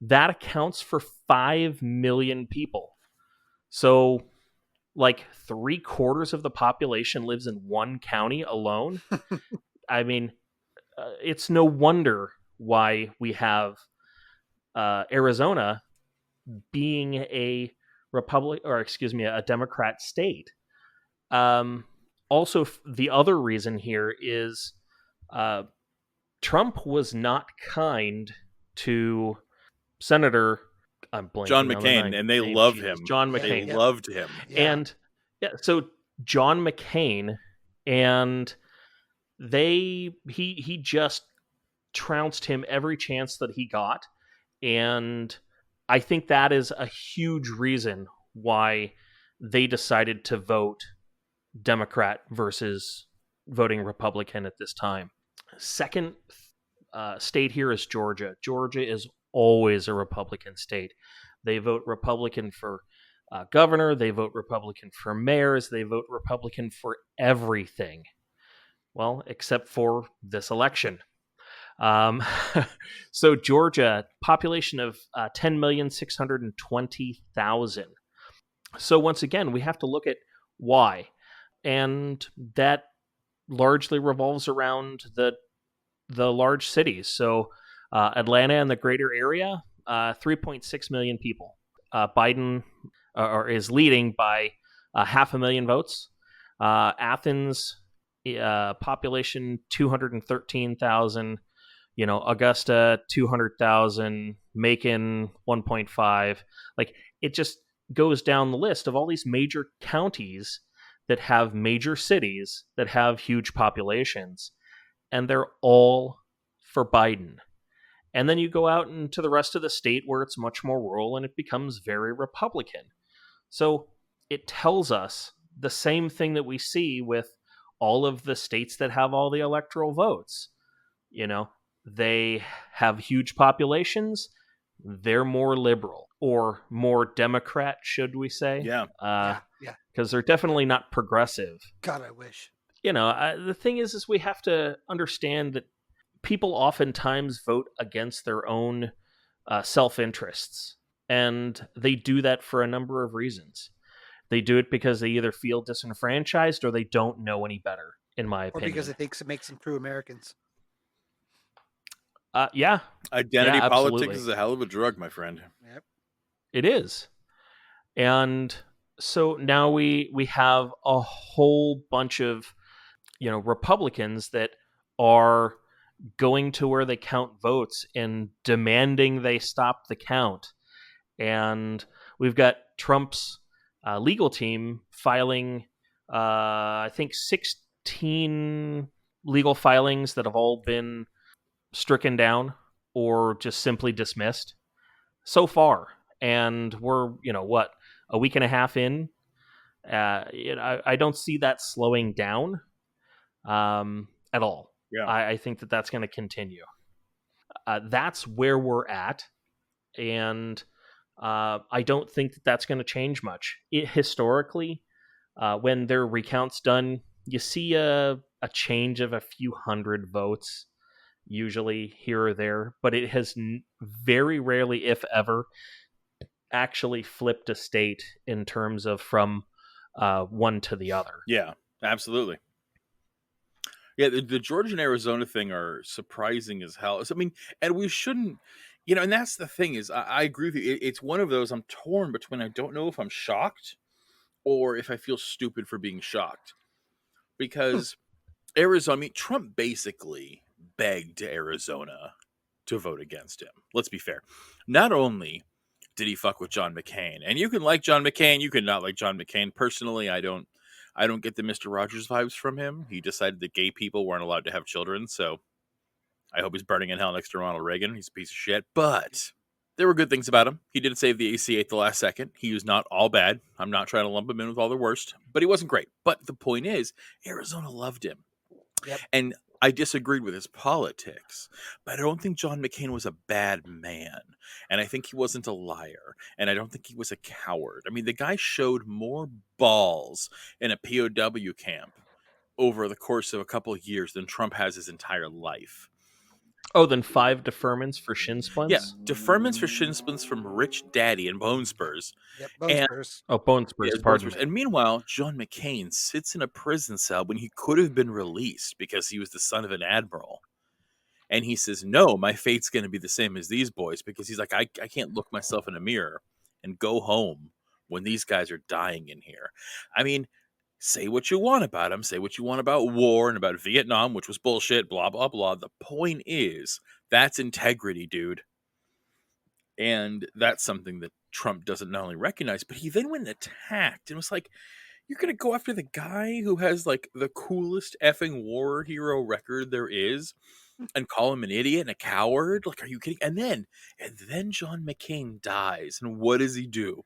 Speaker 1: That accounts for 5 million people. So, like 3/4 of the population lives in one county alone. I mean, it's no wonder why we have Arizona being a Democrat state. Also, the other reason here is Trump was not kind to Senator
Speaker 2: John McCain, and they love him.
Speaker 1: John McCain.
Speaker 2: They loved him.
Speaker 3: Yeah.
Speaker 1: And so John McCain, and he just trounced him every chance that he got. And I think that is a huge reason why they decided to vote Democrat versus voting Republican at this time. Second state here is Georgia. Georgia is always a Republican state. They vote Republican for governor. They vote Republican for mayors. They vote Republican for everything. Well, except for this election. So Georgia, population of 10,620,000. So once again, we have to look at why. And that largely revolves around the large cities. So Atlanta and the greater area, 3.6 million people. Biden is leading by 500,000 votes. Athens, population 213,000. Augusta 200,000, Macon 1.5. Like, it just goes down the list of all these major counties that have major cities that have huge populations, and they're all for Biden. And then you go out into the rest of the state where it's much more rural and it becomes very Republican. So it tells us the same thing that we see with all of the states that have all the electoral votes. They have huge populations. They're more liberal or more Democrat, should we say?
Speaker 2: Yeah.
Speaker 1: Because they're definitely not progressive.
Speaker 3: God, I wish.
Speaker 1: The thing is we have to understand that people oftentimes vote against their own self-interests. And they do that for a number of reasons. They do it because they either feel disenfranchised or they don't know any better, in my opinion.
Speaker 3: Or because it thinks it makes them true Americans.
Speaker 1: Yeah.
Speaker 2: Identity politics is a hell of a drug, my friend.
Speaker 3: Yep.
Speaker 1: It is. And so now we have a whole bunch of, Republicans that are going to where they count votes and demanding they stop the count. And we've got Trump's legal team filing, I think, 16 legal filings that have all been stricken down or just simply dismissed so far. And we're, a week and a half in. I don't see that slowing down at all.
Speaker 2: Yeah.
Speaker 1: I think that that's going to continue. That's where we're at. And I don't think that that's going to change much. Historically, when their recounts done, you see a change of a few hundred votes, usually here or there, but it has very rarely, if ever, actually flipped a state in terms of from one to the other.
Speaker 2: Yeah, absolutely. Yeah, the Georgia and Arizona thing are surprising as hell. I mean, and we shouldn't, and that's the thing is, I agree with you. It's one of those I'm torn between. I don't know if I'm shocked or if I feel stupid for being shocked. Because Arizona, Trump basically begged Arizona to vote against him. Let's be fair. Not only did he fuck with John McCain, and you can like John McCain, you can not like John McCain. Personally, I don't get the Mr. Rogers vibes from him. He decided that gay people weren't allowed to have children, so I hope he's burning in hell next to Ronald Reagan. He's a piece of shit. But there were good things about him. He did save the ACA at the last second. He was not all bad. I'm not trying to lump him in with all the worst, but he wasn't great. But the point is, Arizona loved him.
Speaker 3: Yep.
Speaker 2: And I disagreed with his politics, but I don't think John McCain was a bad man. And I think he wasn't a liar. And I don't think he was a coward. I mean, the guy showed more balls in a POW camp over the course of a couple of years than Trump has his entire life.
Speaker 1: Oh, then 5 deferments for shin
Speaker 2: Yeah,
Speaker 1: splints?
Speaker 2: deferments for shin splints from Rich Daddy and Bone Spurs.
Speaker 3: Yep, bone
Speaker 2: And
Speaker 3: spurs.
Speaker 1: Oh, bone
Speaker 2: yeah,
Speaker 1: spurs,
Speaker 2: it's Bone
Speaker 1: pardon
Speaker 2: Spurs.
Speaker 1: me.
Speaker 2: And meanwhile, John McCain sits in a prison cell when he could have been released because he was the son of an admiral. And he says, no, my fate's going to be the same as these boys, because he's like, I can't look myself in a mirror and go home when these guys are dying in here. I mean, say what you want about him, say what you want about war and about Vietnam, which was bullshit, blah, blah, blah. The point is, that's integrity, dude. And that's something that Trump doesn't not only recognize, but he then went and attacked and was like, you're going to go after the guy who has like the coolest effing war hero record there is and call him an idiot and a coward? Like, are you kidding? And then John McCain dies. And what does he do?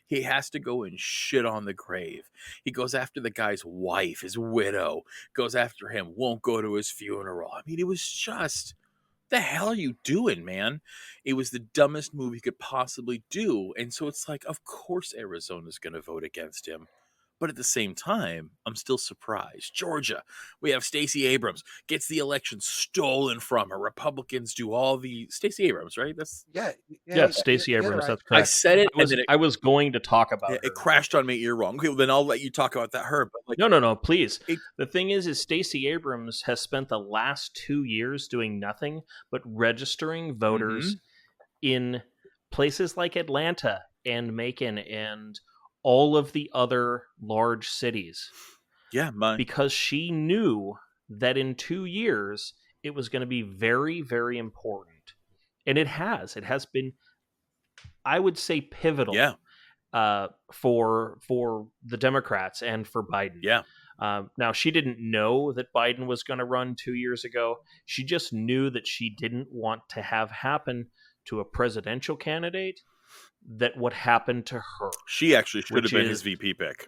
Speaker 2: He has to go and shit on the grave. He goes after the guy's wife, his widow, goes after him, won't go to his funeral. I mean, it was just, the hell are you doing, man? It was the dumbest move he could possibly do. And so it's like, of course Arizona's going to vote against him. But at the same time, I'm still surprised. Georgia, we have Stacey Abrams gets the election stolen from her. Republicans do all the Stacey Abrams, right? That's
Speaker 3: Yeah,
Speaker 1: Yes, Stacey
Speaker 3: you're
Speaker 1: Abrams,
Speaker 3: right.
Speaker 1: that's
Speaker 2: I
Speaker 1: correct.
Speaker 2: said it, and then
Speaker 1: I was going to talk about
Speaker 2: it
Speaker 1: her.
Speaker 2: crashed on my ear wrong. Okay, well, then I'll let you talk about that. Her, but like,
Speaker 1: No, please.
Speaker 2: It-
Speaker 1: The thing is Stacey Abrams has spent the last 2 years doing nothing but registering voters in places like Atlanta and Macon and all of the other large cities
Speaker 2: yeah,
Speaker 1: because she knew that in 2 years it was going to be very, very important. And it has. It has been, I would say, pivotal
Speaker 2: yeah,
Speaker 1: for the Democrats and for Biden.
Speaker 2: yeah.
Speaker 1: Now, she didn't know that Biden was going to run 2 years ago. She just knew that she didn't want to have happen to a presidential candidate that what happened to her.
Speaker 2: She actually should have
Speaker 1: Which
Speaker 2: been
Speaker 1: is-
Speaker 2: his VP pick.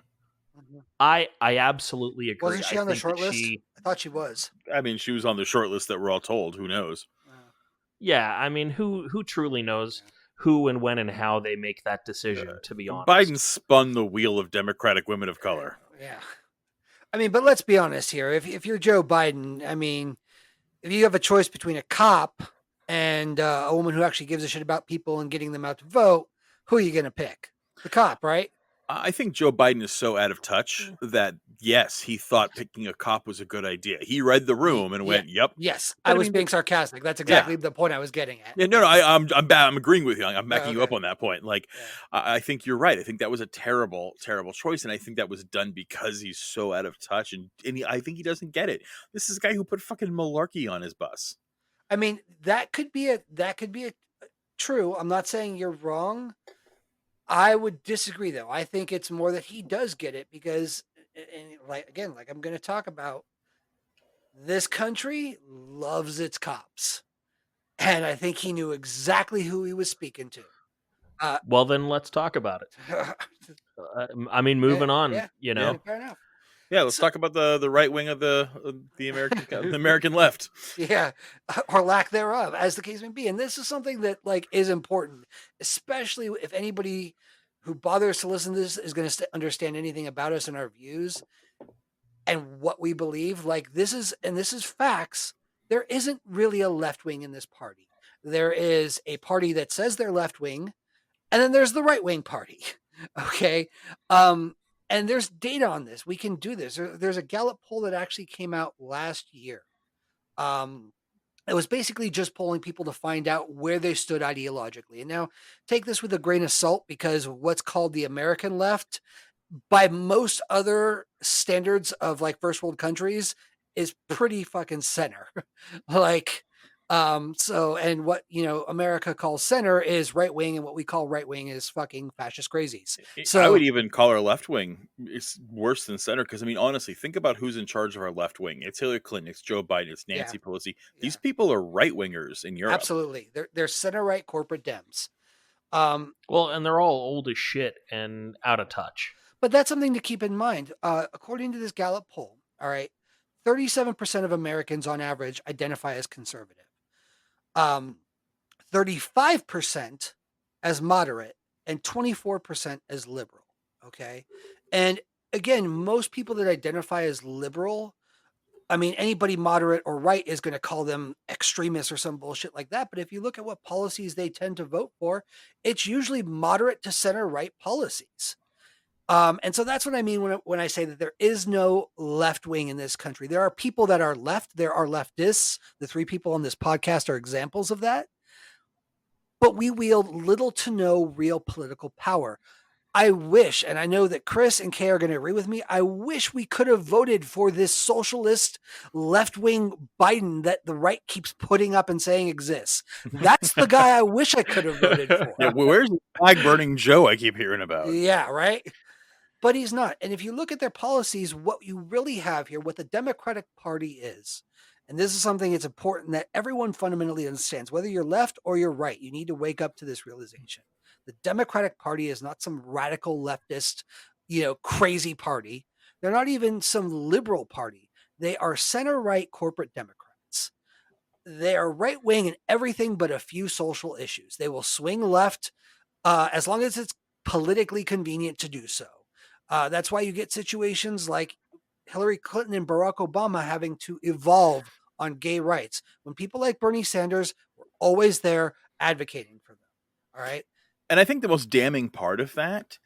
Speaker 3: Mhm.
Speaker 1: I absolutely agree.
Speaker 3: Wasn't she
Speaker 1: I
Speaker 3: on the
Speaker 1: think
Speaker 3: short
Speaker 1: that
Speaker 3: list?
Speaker 1: she,
Speaker 3: I thought she was.
Speaker 2: I mean, she was on the short list that we're all told. Who knows?
Speaker 1: yeah, I mean, who truly knows who and when and how they make that decision, to be honest.
Speaker 2: Biden spun the wheel of Democratic women of color.
Speaker 3: Yeah. I mean, but let's be honest here. If you're Joe Biden, I mean, if you have a choice between a cop and a woman who actually gives a shit about people and getting them out to vote, who are you going to pick? The cop, right?
Speaker 2: I think Joe Biden is so out of touch that, yes, he thought picking a cop was a good idea. He read the room and went, yep.
Speaker 3: Yes,
Speaker 2: But
Speaker 3: I
Speaker 2: I
Speaker 3: was
Speaker 2: mean,
Speaker 3: being sarcastic. That's exactly the point I was getting at.
Speaker 2: Yeah, no, I'm agreeing with you. I'm backing you up
Speaker 3: okay.
Speaker 2: on that point. Like,
Speaker 3: Yeah.
Speaker 2: I think you're right. I think that was a terrible, terrible choice, and I think that was done because he's so out of touch, and I think he doesn't get it. This is a guy who put fucking malarkey on his bus.
Speaker 3: I mean, that could be a true. I'm not saying you're wrong. I would disagree though. I think it's more that he does get it because, and like again, like I'm going to talk about, this country loves its cops, and I think he knew exactly who he was speaking to.
Speaker 1: Well, then let's talk about it. I mean, moving on.
Speaker 3: Yeah,
Speaker 1: You know,
Speaker 3: fair enough.
Speaker 2: Yeah, let's talk about the right wing of the American the American left.
Speaker 3: Yeah, or lack thereof, as the case may be. And this is something that like is important, especially if anybody who bothers to listen to this is going to understand anything about us and our views and what we believe. Like this is facts. There isn't really a left wing in this party. There is a party that says they're left wing, and then there's the right wing party. Okay. And there's data on this. We can do this. There's a Gallup poll that actually came out last year. It was basically just polling people to find out where they stood ideologically. And now take this with a grain of salt, because what's called the American left, by most other standards of like first world countries, is pretty fucking center. Like, so, and what, America calls center is right wing, and what we call right wing is fucking fascist crazies. So
Speaker 2: I would even call our left wing is worse than center, because I mean, honestly, think about who's in charge of our left wing. It's Hillary Clinton, it's Joe Biden, it's Nancy Pelosi. These people are right wingers in Europe.
Speaker 3: Absolutely, they're center right corporate Dems.
Speaker 1: well, and they're all old as shit and out of touch.
Speaker 3: But that's something to keep in mind. According to this Gallup poll, all right, 37% of Americans on average identify as conservative. 35% as moderate, and 24% as liberal. Okay. And again, most people that identify as liberal, I mean, anybody moderate or right is going to call them extremists or some bullshit like that. But if you look at what policies they tend to vote for, it's usually moderate to center right policies. And so that's what I mean when I say that there is no left wing in this country. There are people that are left. There are leftists. The three people on this podcast are examples of that. But we wield little to no real political power. I wish, and I know that Chris and Kay are going to agree with me, I wish we could have voted for this socialist left-wing Biden that the right keeps putting up and saying exists. That's the guy I wish I could have voted for.
Speaker 2: Yeah, where's the flag-burning Joe I keep hearing about?
Speaker 3: Yeah, right? But he's not. And if you look at their policies, what you really have here, what the Democratic Party is, and this is something it's important that everyone fundamentally understands, whether you're left or you're right, you need to wake up to this realization. The Democratic Party is not some radical leftist, crazy party. They're not even some liberal party. They are center-right corporate Democrats. They are right-wing in everything but a few social issues. They will swing left as long as it's politically convenient to do so. That's why you get situations like Hillary Clinton and Barack Obama having to evolve on gay rights when people like Bernie Sanders were always there advocating for them. All right.
Speaker 2: And I think the most damning part of that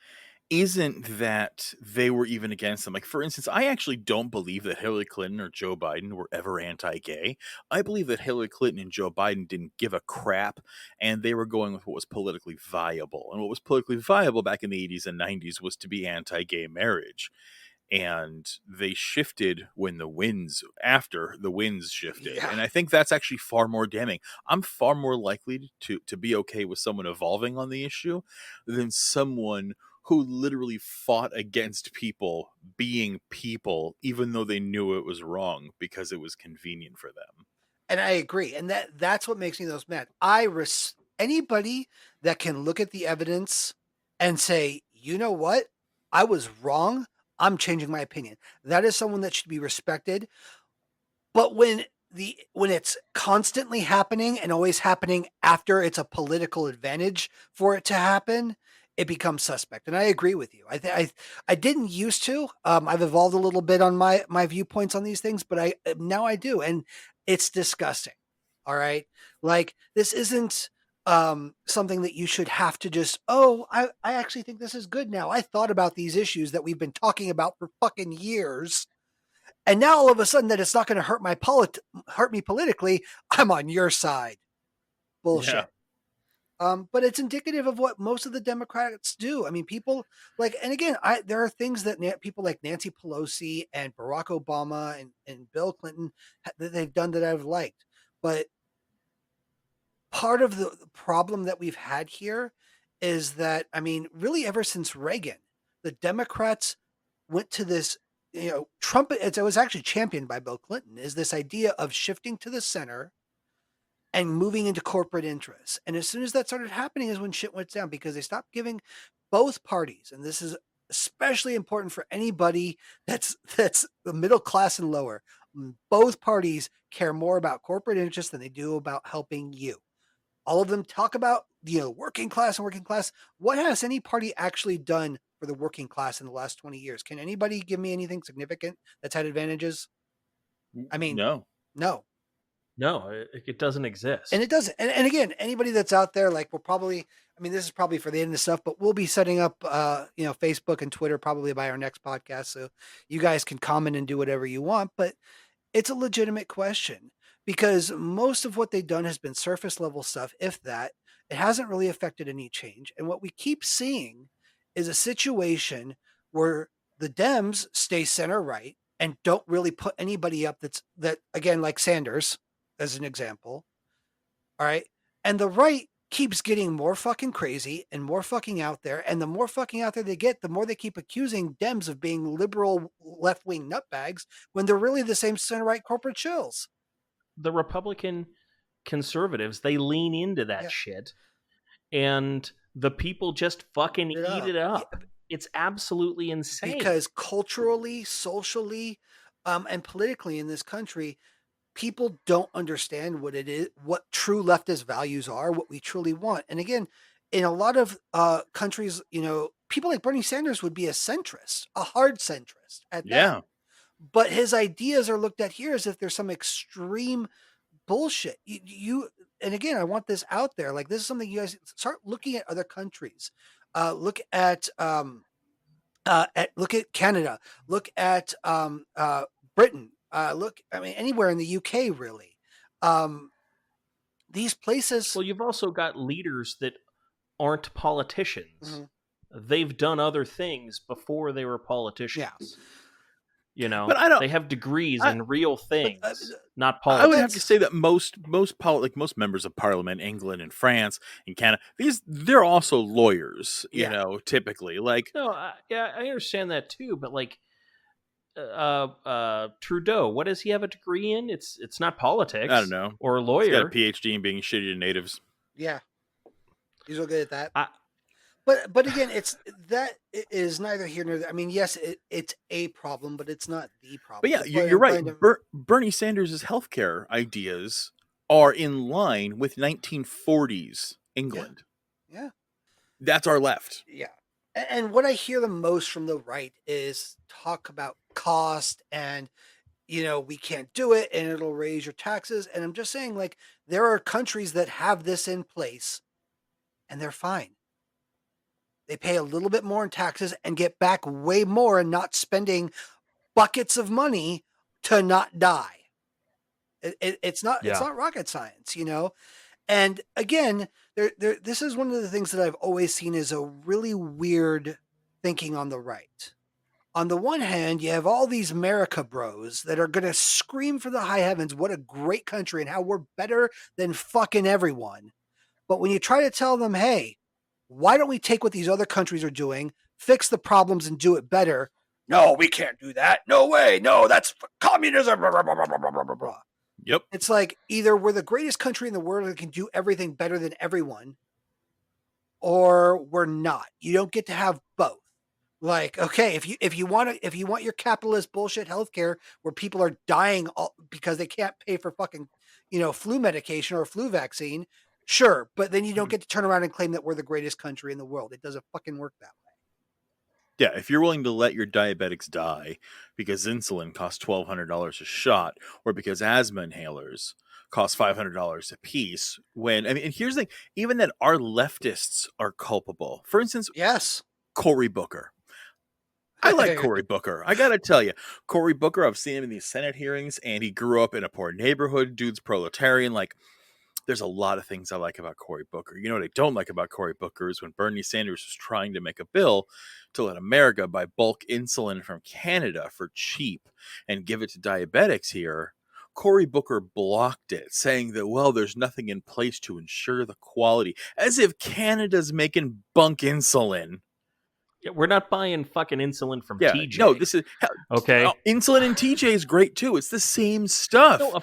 Speaker 2: isn't that they were even against them. Like, for instance, I actually don't believe that Hillary Clinton or Joe Biden were ever anti-gay. I believe that Hillary Clinton and Joe Biden didn't give a crap, and they were going with what was politically viable. And what was politically viable back in the 80s and 90s was to be anti-gay marriage. And they shifted after the winds shifted.
Speaker 3: Yeah.
Speaker 2: And I think that's actually far more damning. I'm far more likely to be okay with someone evolving on the issue than someone who literally fought against people being people, even though they knew it was wrong because it was convenient for them.
Speaker 3: And I agree. And that's what makes me the most mad. Anybody that can look at the evidence and say, you know what? I was wrong. I'm changing my opinion. That is someone that should be respected. But when it's constantly happening and always happening after it's a political advantage for it to happen, it becomes suspect. And I agree with you. I didn't used to. I've evolved a little bit on my viewpoints on these things, but now I do, and it's disgusting. All right, like this isn't something that you should have to just. Oh, I actually think this is good now. I thought about these issues that we've been talking about for fucking years. And now all of a sudden that it's not going to hurt me politically, I'm on your side. Bullshit. Yeah. But it's indicative of what most of the Democrats do. I mean, people like, and again, there are things that people like Nancy Pelosi and Barack Obama and Bill Clinton that they've done that I've liked. But part of the problem that we've had here is that, I mean, really ever since Reagan, the Democrats went to this, Trump, it was actually championed by Bill Clinton, is this idea of shifting to the center and moving into corporate interests. And as soon as that started happening is when shit went down, because they stopped giving both parties, and this is especially important for anybody that's the middle class and lower, both parties care more about corporate interests than they do about helping you. All of them talk about, working class and working class. What has any party actually done for the working class in the last 20 years? Can anybody give me anything significant that's had advantages? I mean,
Speaker 2: no.
Speaker 1: No, it doesn't exist.
Speaker 3: And it doesn't. And again, anybody that's out there, like, we'll probably, I mean, this is probably for the end of stuff, but we'll be setting up, Facebook and Twitter probably by our next podcast. So you guys can comment and do whatever you want, but it's a legitimate question because most of what they've done has been surface level stuff. If that, it hasn't really affected any change. And what we keep seeing is a situation where the Dems stay center right and don't really put anybody up that again, like Sanders, as an example. All right. And the right keeps getting more fucking crazy and more fucking out there. And the more fucking out there they get, the more they keep accusing Dems of being liberal left-wing nutbags when they're really the same center-right corporate shills.
Speaker 1: The Republican conservatives, they lean into that shit. And the people just fucking eat it up. Yeah. It's absolutely insane.
Speaker 3: Because culturally, socially, And politically in this country, people don't understand what it is, what true leftist values are, what we truly want. And again, in a lot of countries, people like Bernie Sanders would be a centrist, a hard centrist at that.
Speaker 2: Yeah.
Speaker 3: But his ideas are looked at here as if there's some extreme bullshit. And again, I want this out there. Like, this is something you guys start looking at other countries. Look look at Canada. Look at Britain. I mean, anywhere in the UK, really. These places.
Speaker 1: Well, you've also got leaders that aren't politicians. They've done other things before they were politicians.
Speaker 3: Yeah.
Speaker 2: But I don't.
Speaker 1: They have degrees in real things, not politics.
Speaker 2: I would have to say that most members of Parliament, England and France and Canada, they're also lawyers. You know, typically, like.
Speaker 1: No, yeah, I understand that too, but like. Trudeau, what does he have a degree in? It's not politics.
Speaker 2: I don't know.
Speaker 1: Or a lawyer.
Speaker 2: He's got a PhD in being shitty to natives.
Speaker 3: Yeah, he's real good at that. But again, that is neither here nor there. I mean, yes, it's a problem, but it's not the problem.
Speaker 2: But yeah, you're right. Bernie Sanders' healthcare ideas are in line with 1940s England.
Speaker 3: Yeah.
Speaker 2: That's our left.
Speaker 3: Yeah. And what I hear the most from the right is talk about cost and, we can't do it and it'll raise your taxes. And I'm just saying, like, there are countries that have this in place and they're fine. They pay a little bit more in taxes and get back way more and not spending buckets of money to not die. It's not rocket science, And again, this is one of the things that I've always seen as a really weird thinking on the right. On the one hand, you have all these America bros that are going to scream for the high heavens what a great country and how we're better than fucking everyone. But when you try to tell them, hey, why don't we take what these other countries are doing, fix the problems and do it better? No, we can't do that. No way. No, that's communism. Blah, blah, blah, blah, blah, blah, blah.
Speaker 2: Yep.
Speaker 3: It's like either we're the greatest country in the world that can do everything better than everyone, or we're not. You don't get to have both. Like, okay, if you want your capitalist bullshit healthcare where people are dying because they can't pay for fucking, flu medication or a flu vaccine, sure, but then you don't get to turn around and claim that we're the greatest country in the world. It doesn't fucking work that way.
Speaker 2: Yeah, if you're willing to let your diabetics die because insulin costs $1,200 a shot, or because asthma inhalers cost $500 a piece, and here's the thing: even then, our leftists are culpable. For instance,
Speaker 3: yes,
Speaker 2: Cory Booker. I like Cory Booker. I gotta tell you, Cory Booker. I've seen him in these Senate hearings, and he grew up in a poor neighborhood. Dude's proletarian. Like, there's a lot of things I like about Cory Booker. You know what I don't like about Cory Booker is when Bernie Sanders was trying to make a bill to let America buy bulk insulin from Canada for cheap and give it to diabetics here. Cory Booker blocked it, saying that, well, there's nothing in place to ensure the quality, as if Canada's making bunk insulin.
Speaker 1: Yeah, we're not buying fucking insulin from TJ.
Speaker 2: No, this is
Speaker 1: okay.
Speaker 2: Insulin in TJ is great too. It's the same stuff.
Speaker 1: No,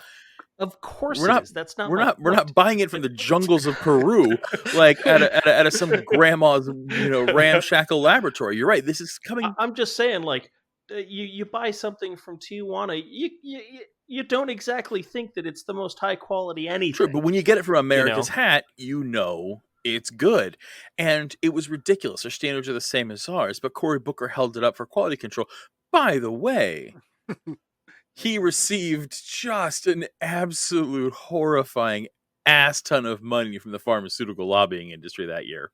Speaker 1: of course it is. That's not.
Speaker 2: We're not buying it from the jungles of Peru, like at some grandma's ramshackle laboratory. You're right. This is coming.
Speaker 1: I'm just saying, like, you buy something from Tijuana, you don't exactly think that it's the most high quality anything.
Speaker 2: True, but when you get it from America's Hat, it's good. And it was ridiculous. Their standards are the same as ours, but Cory Booker held it up for quality control. By the way, he received just an absolute horrifying ass ton of money from the pharmaceutical lobbying industry that year.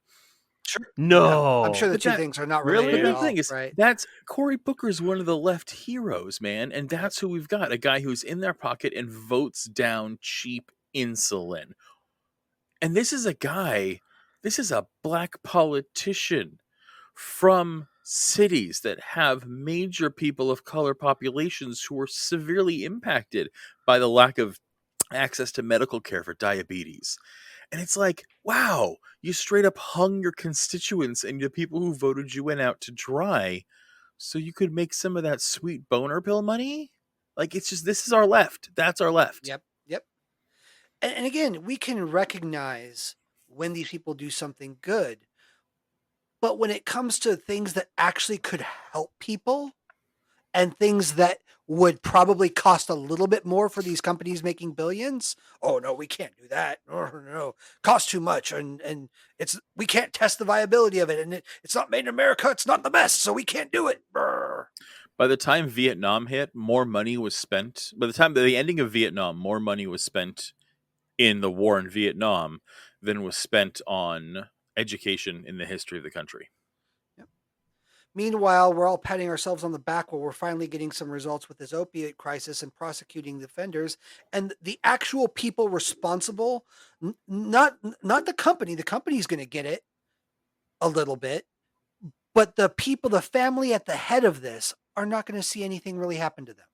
Speaker 3: Sure.
Speaker 1: No.
Speaker 3: Yeah, I'm sure the two things are not related at all.
Speaker 2: The thing is,
Speaker 3: right?
Speaker 2: that's Cory Booker is one of the left heroes, man. And that's who we've got. A guy who's in their pocket and votes down cheap insulin. And this is a black politician from cities that have major people of color populations who are severely impacted by the lack of access to medical care for diabetes. And it's like, wow, you straight up hung your constituents and the people who voted you in out to dry so you could make some of that sweet boner pill money? Like, it's just, this is our left. That's our left.
Speaker 3: Yep. And again, we can recognize when these people do something good. But when it comes to things that actually could help people and things that would probably cost a little bit more for these companies making billions. Oh no, we can't do that. Oh no, costs too much, and we can't test the viability of it, and it's not made in America. It's not the best, so we can't do it. Brr.
Speaker 2: By the time Vietnam hit, more money was spent. By the time the ending of Vietnam, more money was spent in the war in Vietnam than was spent on education in the history of the country.
Speaker 3: Meanwhile, we're all patting ourselves on the back while we're finally getting some results with this opiate crisis and prosecuting the offenders. And the actual people responsible, not the company. The company's going to get it a little bit, but the people, the family at the head of this, are not going to see anything really happen to them.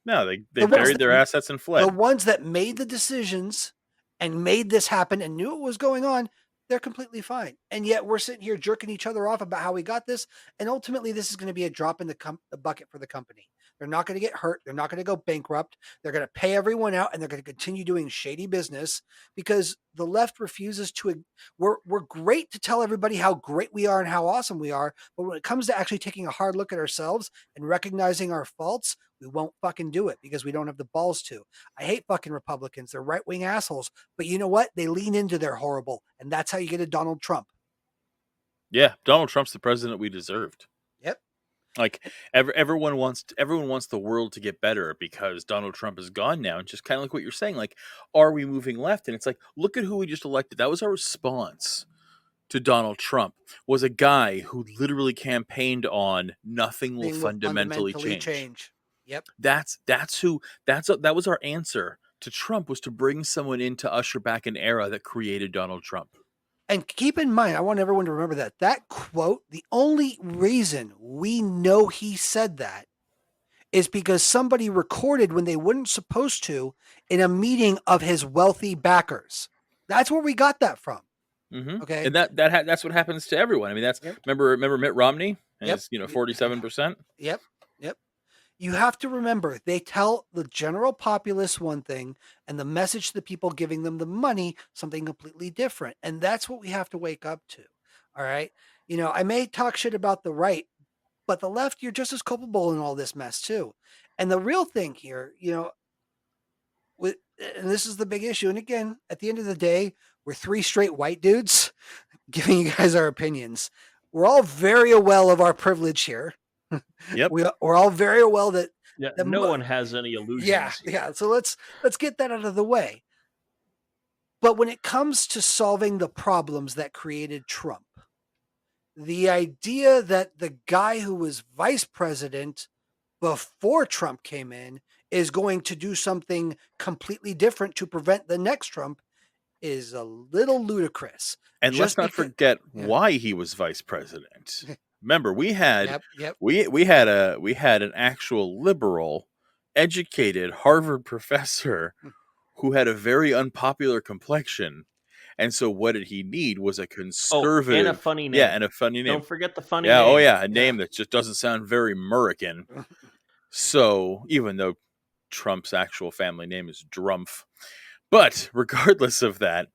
Speaker 2: No, they
Speaker 3: The
Speaker 2: buried their assets and fled.
Speaker 3: The ones that made the decisions and made this happen and knew it was going on, they're completely fine. And yet we're sitting here jerking each other off about how we got this. And ultimately, this is going to be a drop in the bucket for the company. They're not going to get hurt. They're not going to go bankrupt. They're going to pay everyone out, and they're going to continue doing shady business because the left refuses to. We're great to tell everybody how great we are and how awesome we are, but when it comes to actually taking a hard look at ourselves and recognizing our faults, we won't fucking do it because we don't have the balls to. I hate fucking Republicans. They're right wing assholes. But you know what? They lean into their horrible. And that's how you get a Donald Trump.
Speaker 2: Yeah, Donald Trump's the president we deserved.
Speaker 3: Yep.
Speaker 2: Like everyone wants the world to get better because Donald Trump is gone now, and just kind of like what you're saying, like, are we moving left? And it's like, look at who we just elected. That was our response to Donald Trump, was a guy who literally campaigned on nothing will fundamentally change.
Speaker 3: Yep.
Speaker 2: That was our answer to Trump, was to bring someone in to usher back an era that created Donald Trump.
Speaker 3: And keep in mind, I want everyone to remember that quote, the only reason we know he said that is because somebody recorded when they weren't supposed to in a meeting of his wealthy backers. That's where we got that from.
Speaker 2: Mm-hmm.
Speaker 3: Okay.
Speaker 2: And that's what happens to everyone. I mean, that's,
Speaker 3: yep.
Speaker 2: remember Mitt Romney and
Speaker 3: yep.
Speaker 2: his 47%.
Speaker 3: Yep. You have to remember, they tell the general populace one thing and the message to the people giving them the money something completely different. And that's what we have to wake up to. All right. I may talk shit about the right, but the left, you're just as culpable in all this mess too. And the real thing here, and this is the big issue. And again, at the end of the day, we're three straight white dudes giving you guys our opinions. We're all very well of our privilege here.
Speaker 2: Yep.
Speaker 3: We're all very well that
Speaker 1: no one has any illusions.
Speaker 3: Yeah. So let's get that out of the way. But when it comes to solving the problems that created Trump, the idea that the guy who was vice president before Trump came in is going to do something completely different to prevent the next Trump is a little ludicrous.
Speaker 2: And let's not forget why he was vice president. Remember, we had we had an actual liberal, educated Harvard professor who had a very unpopular complexion. And so what did he need was a conservative,
Speaker 1: and a funny name.
Speaker 2: Yeah, and a funny name.
Speaker 1: Don't forget the funny name.
Speaker 2: Oh yeah, a name that just doesn't sound very American. So even though Trump's actual family name is Drumpf, but regardless of that,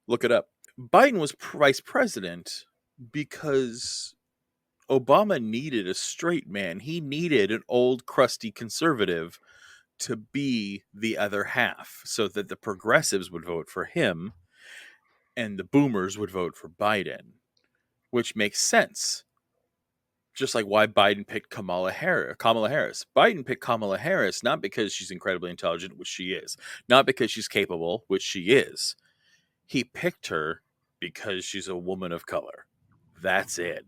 Speaker 2: look it up. Biden was vice president because Obama needed a straight man. He needed an old, crusty conservative to be the other half so that the progressives would vote for him and the boomers would vote for Biden, which makes sense. Just like why Biden picked Kamala Harris. Biden picked Kamala Harris not because she's incredibly intelligent, which she is, not because she's capable, which she is. He picked her because she's a woman of color. That's it.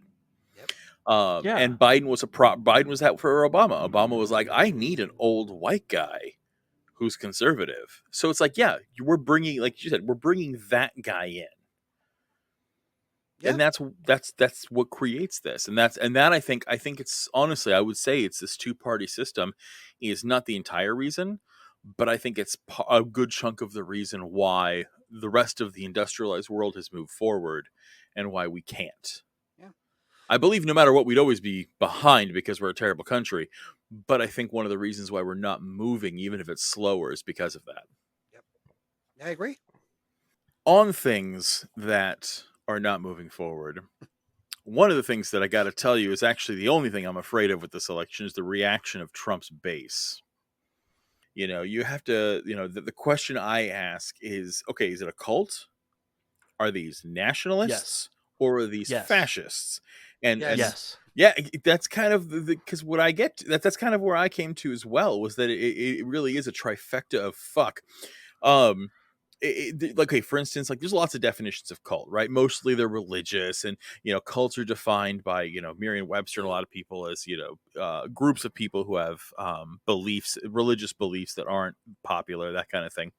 Speaker 2: And Biden was Biden was that for Obama. Obama was like, I need an old white guy who's conservative. So it's like, yeah, we're bringing, like you said, we're bringing that guy in. Yeah. And that's what creates this. And that I think it's, honestly, I would say it's this two-party system is not the entire reason, but I think it's a good chunk of the reason why the rest of the industrialized world has moved forward and why we can't.
Speaker 3: Yeah.
Speaker 2: I believe no matter what, we'd always be behind because we're a terrible country. But I think one of the reasons why we're not moving, even if it's slower, is because of that.
Speaker 3: Yep. I agree.
Speaker 2: On things that are not moving forward, one of the things that I got to tell you is actually the only thing I'm afraid of with this election is the reaction of Trump's base. You have to, the question I ask is, okay, is it a cult? Are these nationalists?
Speaker 1: Yes.
Speaker 2: Or are these
Speaker 1: Yes.
Speaker 2: fascists? And
Speaker 1: Yes.
Speaker 2: yeah, that's kind of because what I get that's kind of where I came to as well, was that it really is a trifecta of fuck. Like, okay, for instance, like there's lots of definitions of cult, right? Mostly they're religious, and cults are defined by Merriam-Webster and a lot of people as groups of people who have beliefs, religious beliefs that aren't popular, that kind of thing.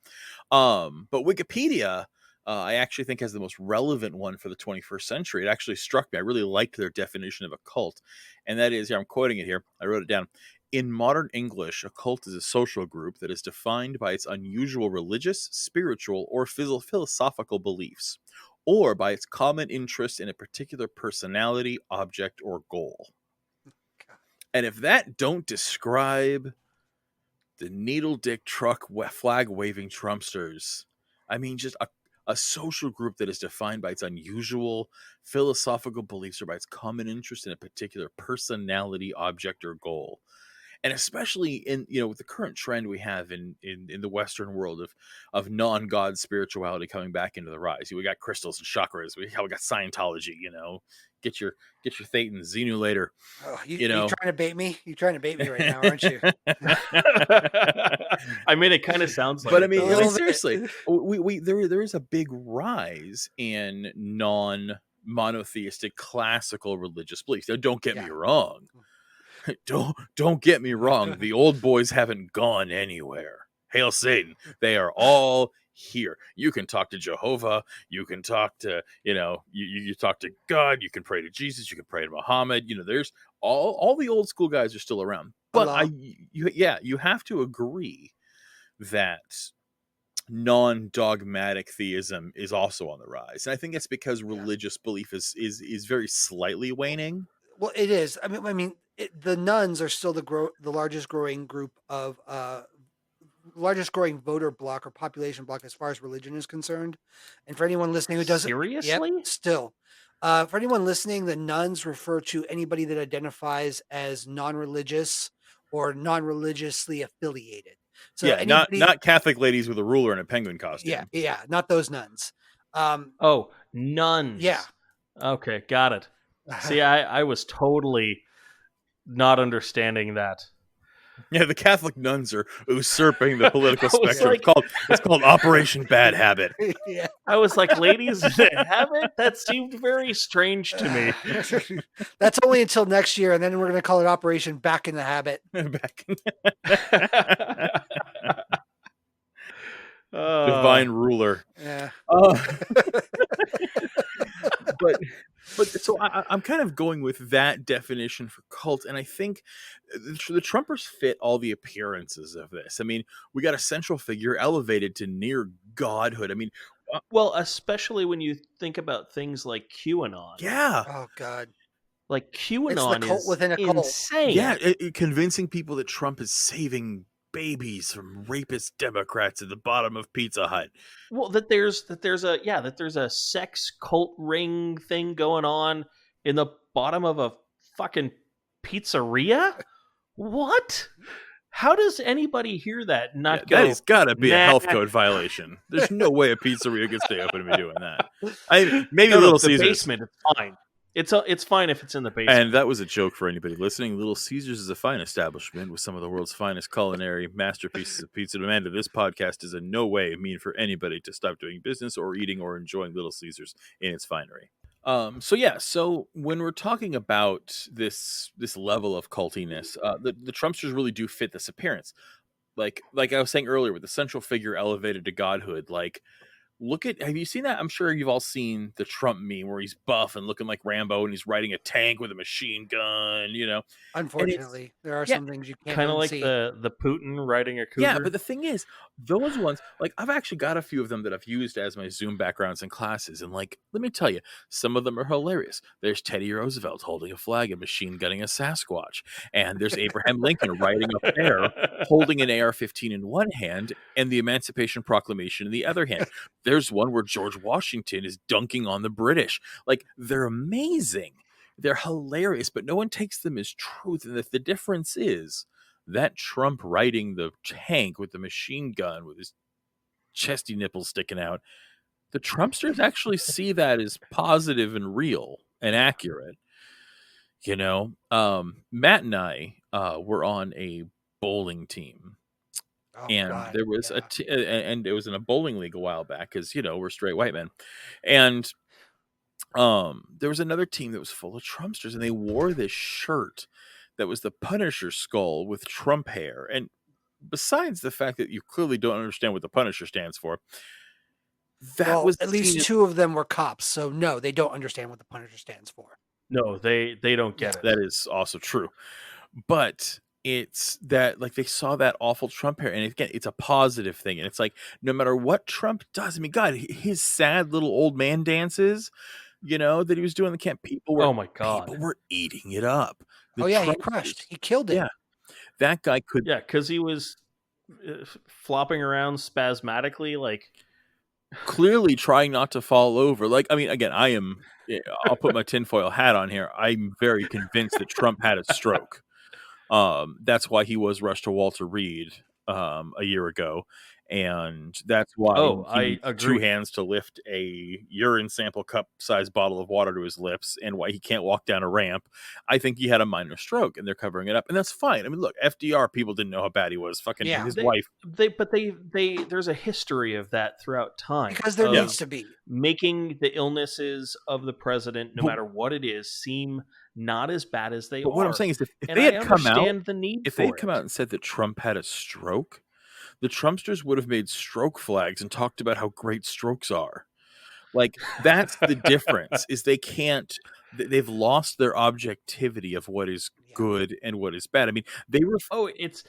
Speaker 2: But Wikipedia, I actually think has the most relevant one for the 21st century. It actually struck me. I really liked their definition of a cult. And that is, I'm quoting it here. I wrote it down. In modern English, a cult is a social group that is defined by its unusual religious, spiritual, or philosophical beliefs, or by its common interest in a particular personality, object, or goal. And if that don't describe the needle dick truck flag waving Trumpsters, I mean, just a social group that is defined by its unusual philosophical beliefs or by its common interest in a particular personality, object, or goal. And especially in with the current trend we have in the Western world of non-God spirituality coming back into the rise. We got crystals and chakras. We got Scientology. Get your Thetan, see you later.
Speaker 3: Oh, you trying to bait me? You trying to bait me right now, aren't you?
Speaker 1: I mean, it kind of sounds like.
Speaker 2: But I mean, seriously, there is a big rise in non-monotheistic classical religious beliefs. Now, don't get me wrong. Don't get me wrong. The old boys haven't gone anywhere. Hail Satan. They are all here. You can talk to Jehovah. You can talk to, you talk to God. You can pray to Jesus. You can pray to Muhammad. There's all the old school guys are still around. But you have to agree that non-dogmatic theism is also on the rise. And I think it's because religious belief is very slightly waning.
Speaker 3: Well, it is. I mean, the nuns are still the largest growing group of largest growing voter block or population block as far as religion is concerned. And for anyone listening who doesn't,
Speaker 1: seriously,
Speaker 3: still, for anyone listening, the nuns refer to anybody that identifies as non-religious or non-religiously affiliated. So anybody,
Speaker 2: not Catholic ladies with a ruler and a penguin costume.
Speaker 3: Yeah, not those nuns.
Speaker 1: Nuns.
Speaker 3: Yeah.
Speaker 1: Okay, got it. See, I was totally not understanding that.
Speaker 2: Yeah, the Catholic nuns are usurping the political spectrum. It's called Operation Bad Habit.
Speaker 3: Yeah.
Speaker 1: I was like, ladies in a habit? That seemed very strange to me.
Speaker 3: That's only until next year, and then we're going to call it Operation Back in the Habit.
Speaker 2: Divine ruler.
Speaker 3: Yeah.
Speaker 2: But so I'm kind of going with that definition for cult, and I think the Trumpers fit all the appearances of this. I mean, we got a central figure elevated to near godhood. I mean,
Speaker 1: well, especially when you think about things like QAnon.
Speaker 2: Yeah.
Speaker 3: Oh God.
Speaker 1: Like QAnon
Speaker 3: it's the cult
Speaker 1: is
Speaker 3: within a cult.
Speaker 1: Insane.
Speaker 2: Yeah, convincing people that Trump is saving babies from rapist Democrats at the bottom of Pizza Hut.
Speaker 1: Well, that there's a sex cult ring thing going on in the bottom of a fucking pizzeria. What? How does anybody hear that and not go?
Speaker 2: That has got to be a health code violation. There's no way a pizzeria can stay open and be doing that. Maybe Little Caesars.
Speaker 1: Basement, it's fine. It's fine if it's in the basement.
Speaker 2: And that was a joke for anybody listening. Little Caesars is a fine establishment with some of the world's finest culinary masterpieces of pizza. Amanda, this podcast is in no way mean for anybody to stop doing business or eating or enjoying Little Caesars in its finery. So when we're talking about this level of cultiness, the Trumpsters really do fit this appearance. Like I was saying earlier, with the central figure elevated to godhood, like. Have you seen that? I'm sure you've all seen the Trump meme where he's buff and looking like Rambo and he's riding a tank with a machine gun,
Speaker 3: Unfortunately, there are some things you can't
Speaker 1: kind of like
Speaker 3: see.
Speaker 1: the Putin riding a cougar.
Speaker 2: Yeah, but the thing is, those ones, like I've actually got a few of them that I've used as my Zoom backgrounds in classes. And like, let me tell you, some of them are hilarious. There's Teddy Roosevelt holding a flag and machine gunning a Sasquatch. And there's Abraham Lincoln riding a bear, holding an AR-15 in one hand and the Emancipation Proclamation in the other hand. There's one where George Washington is dunking on the British. Like, they're amazing. They're hilarious, but no one takes them as truth. And the difference is that Trump riding the tank with the machine gun with his chesty nipples sticking out, the Trumpsters actually see that as positive and real and accurate. Matt and I were on a bowling team,
Speaker 3: Oh
Speaker 2: and
Speaker 3: God,
Speaker 2: there was
Speaker 3: yeah.
Speaker 2: and it was in a bowling league a while back, because we're straight white men, and there was another team that was full of Trumpsters, and they wore this shirt that was the Punisher skull with Trump hair. And besides the fact that you clearly don't understand what the Punisher stands for, that
Speaker 3: Well,
Speaker 2: was
Speaker 3: at
Speaker 2: seen
Speaker 3: least
Speaker 2: as,
Speaker 3: two of them were cops, so no, they don't understand what the Punisher stands for.
Speaker 1: No, they don't get
Speaker 3: Yeah.
Speaker 1: it.
Speaker 2: that is also true. But it's that, like, they saw that awful Trump hair, and again, it's a positive thing. And it's like, no matter what Trump does, I mean, God, his sad little old man dances, that he was doing in the camp,
Speaker 1: Oh my
Speaker 2: people
Speaker 1: god.
Speaker 2: were eating it up. The
Speaker 3: Oh yeah, he crushed.
Speaker 2: Trumpsters,
Speaker 3: He killed it.
Speaker 2: yeah, that guy could
Speaker 1: Yeah, because he was flopping around spasmodically, like.
Speaker 2: clearly trying not to fall over. Like, I mean, again, I'll put my tinfoil hat on here. I'm very convinced that Trump had a stroke. That's why he was rushed to Walter Reed a year ago, and that's why
Speaker 1: Oh,
Speaker 2: he
Speaker 1: I
Speaker 2: needs two
Speaker 1: agree.
Speaker 2: hands to lift a urine sample cup-sized bottle of water to his lips, and why he can't walk down a ramp. I think he had a minor stroke, and they're covering it up, and that's fine. I mean, look, FDR, people didn't know how bad he was. Fucking
Speaker 3: Yeah.
Speaker 2: his
Speaker 1: They
Speaker 2: wife,
Speaker 1: they there's a history of that throughout time
Speaker 3: Because there
Speaker 2: yeah.
Speaker 3: needs
Speaker 1: of
Speaker 3: to be.
Speaker 1: making the illnesses of the president, no
Speaker 2: But,
Speaker 1: matter what it is, seem not as bad as they
Speaker 2: but what I'm
Speaker 1: are.
Speaker 2: saying is, if
Speaker 1: And
Speaker 2: they
Speaker 1: I
Speaker 2: had come out,
Speaker 1: understand the need
Speaker 2: if they had
Speaker 1: for
Speaker 2: come
Speaker 1: it.
Speaker 2: out and said that Trump had a stroke, the Trumpsters would have made stroke flags and talked about how great strokes are. Like, that's the difference, is they've lost their objectivity of what is
Speaker 3: Yeah.
Speaker 2: good and what is bad. I mean, they were,
Speaker 1: Oh, it's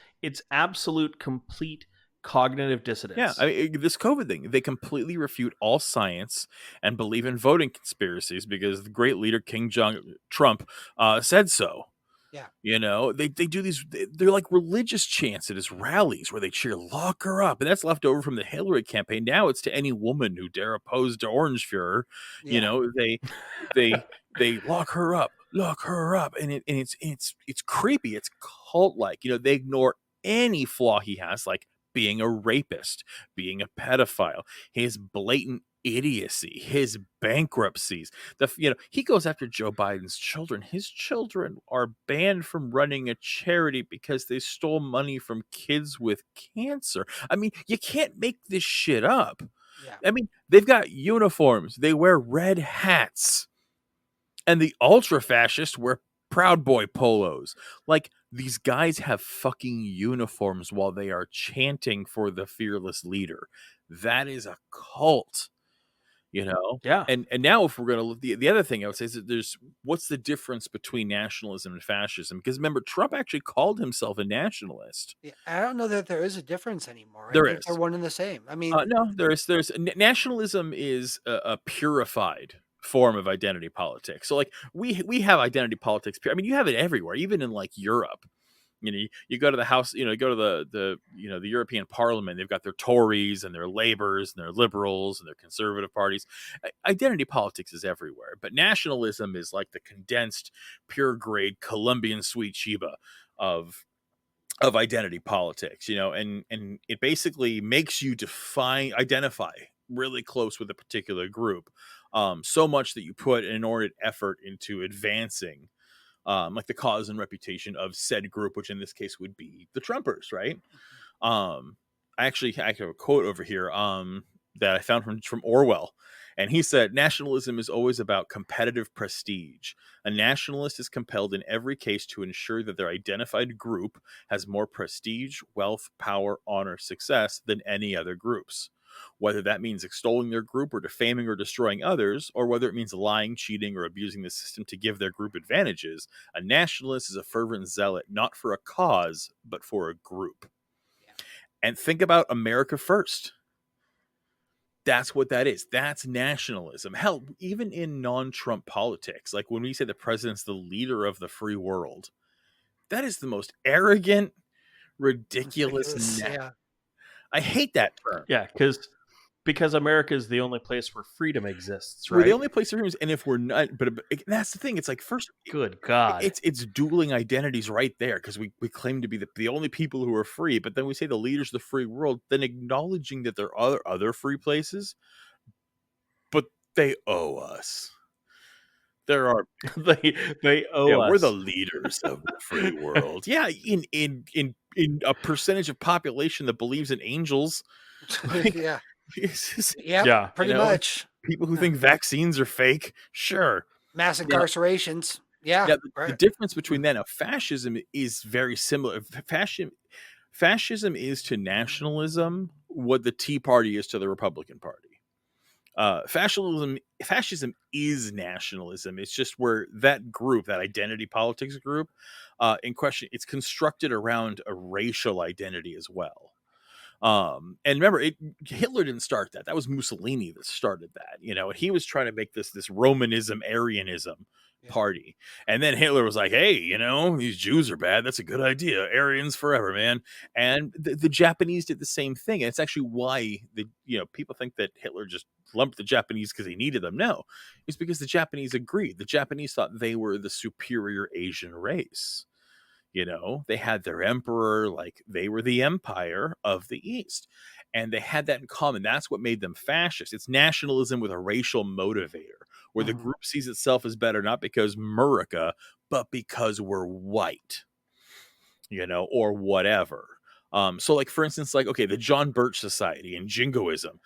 Speaker 1: absolute complete cognitive
Speaker 2: yeah,
Speaker 1: dissonance.
Speaker 2: I mean, this COVID thing, they completely refute all science and believe in voting conspiracies because the great leader King Jong Trump said so.
Speaker 3: Yeah.
Speaker 2: They do these, they're like religious chants at his rallies where they cheer "lock her up," and that's left over from the Hillary campaign. Now it's to any woman who dare oppose to Orange Fuhrer. You
Speaker 3: Yeah.
Speaker 2: know, they they lock her up, and it's creepy. It's cult like. They ignore any flaw he has, like being a rapist, being a pedophile, his blatant idiocy, his bankruptcies. He goes after Joe Biden's children. His children are banned from running a charity because they stole money from kids with cancer. I mean, you can't make this shit up.
Speaker 3: Yeah.
Speaker 2: I mean, they've got uniforms. They wear red hats. And the ultra fascists wear Proud Boy polos. Like, these guys have fucking uniforms while they are chanting for the fearless leader. That is a cult.
Speaker 1: Yeah.
Speaker 2: And now, if we're going to look, the other thing I would say is that what's the difference between nationalism and fascism? Because remember, Trump actually called himself a nationalist.
Speaker 3: Yeah. I don't know that there is a difference anymore. I
Speaker 2: There
Speaker 3: think they're
Speaker 2: is.
Speaker 3: one and the same. I mean,
Speaker 2: No, nationalism is a purified form of identity politics. So, like, we have identity politics. I mean, you have it everywhere, even in, like, Europe. You go to the house, you go to the European Parliament. They've got their Tories and their Labours and their Liberals and their Conservative parties. Identity politics is everywhere, but nationalism is like the condensed, pure grade Colombian sweet Sheba of identity politics. And it basically makes you identify really close with a particular group, so much that you put an inordinate effort into advancing, like, the cause and reputation of said group, which in this case would be the Trumpers, right? Um, I have a quote over here, that I found from Orwell, and he said, "Nationalism is always about competitive prestige. A nationalist is compelled in every case to ensure that their identified group has more prestige, wealth, power, honor, success than any other groups." Whether that means extolling their group or defaming or destroying others, or whether it means lying, cheating, or abusing the system to give their group advantages, a nationalist is a fervent zealot not for a cause, but for a group.
Speaker 3: yeah.
Speaker 2: And think about America first. That's what that is. That's nationalism. Hell, even in non-Trump politics, like when we say the president's the leader of the free world, that is the most arrogant, ridiculous.
Speaker 3: Ridiculous. Yeah.
Speaker 2: I hate that term.
Speaker 1: Yeah, because America is the only place where freedom exists,
Speaker 2: We're the
Speaker 1: right?
Speaker 2: only place for humans, and if we're not, but that's the thing. It's like first,
Speaker 1: Good God.
Speaker 2: it's dueling identities right there because we claim to be the only people who are free, but then we say the leaders of the free world, then acknowledging that there are other free places, but they owe us. There are
Speaker 1: they owe
Speaker 2: we're the
Speaker 1: us.
Speaker 2: leaders of the free world. Yeah, in a percentage of population that believes in angels, like
Speaker 3: Yeah.
Speaker 2: it's just,
Speaker 3: Yep.
Speaker 1: Yeah.
Speaker 3: Pretty
Speaker 2: you know,
Speaker 3: much.
Speaker 2: people who
Speaker 3: Yeah.
Speaker 2: think vaccines are fake, sure.
Speaker 3: Mass
Speaker 2: Now,
Speaker 3: incarcerations. Yeah.
Speaker 2: now the
Speaker 3: Right.
Speaker 2: difference between that and fascism is very similar. Fascism is to nationalism what the Tea Party is to the Republican Party. Fascism is nationalism. It's just where that group, that identity politics group, in question, it's constructed around a racial identity as well. And remember, Hitler didn't start that. That was Mussolini that started that. You know, he was trying to make this Romanism, Aryanism party. And then Hitler was like, hey, you know, these Jews are bad. That's a good idea. Aryans forever, man. And the Japanese did the same thing. And it's actually why people think that Hitler just lumped the Japanese because he needed them. No, it's because the Japanese agreed. The Japanese thought they were the superior Asian race. You know, they had their emperor, like they were the empire of the East. And they had that in common. That's what made them fascist. It's nationalism with a racial motivator, where the group sees itself as better, not because Murica, but because we're white, or whatever. So like, for instance, like, okay, the John Birch Society and Jingoism,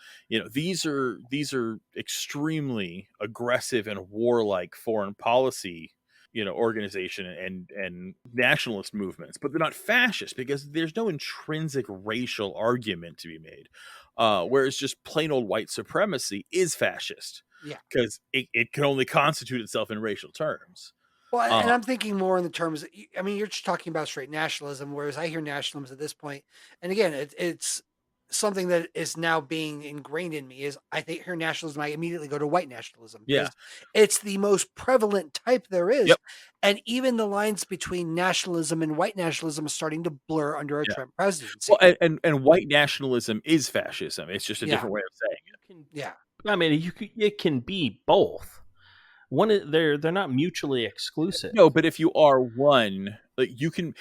Speaker 2: these are extremely aggressive and warlike foreign policy organization and nationalist movements, but they're not fascist because there's no intrinsic racial argument to be made. Whereas just plain old white supremacy is fascist.
Speaker 3: Yeah.
Speaker 2: Because it can only constitute itself in racial terms.
Speaker 3: Well, and I'm thinking more in the terms, I mean, you're just talking about straight nationalism, whereas I hear nationalism at this point, and again, it's something that is now being ingrained in me. Is I think hear nationalism, I immediately go to white nationalism because it's the most prevalent type there is,
Speaker 2: Yep.
Speaker 3: and even the lines between nationalism and white nationalism are starting to blur under a Trump presidency.
Speaker 2: Well, and white nationalism is fascism. It's just a different way of saying it.
Speaker 3: Yeah.
Speaker 1: I mean, it can be both. They're not mutually exclusive.
Speaker 2: No, but if you are one, like you can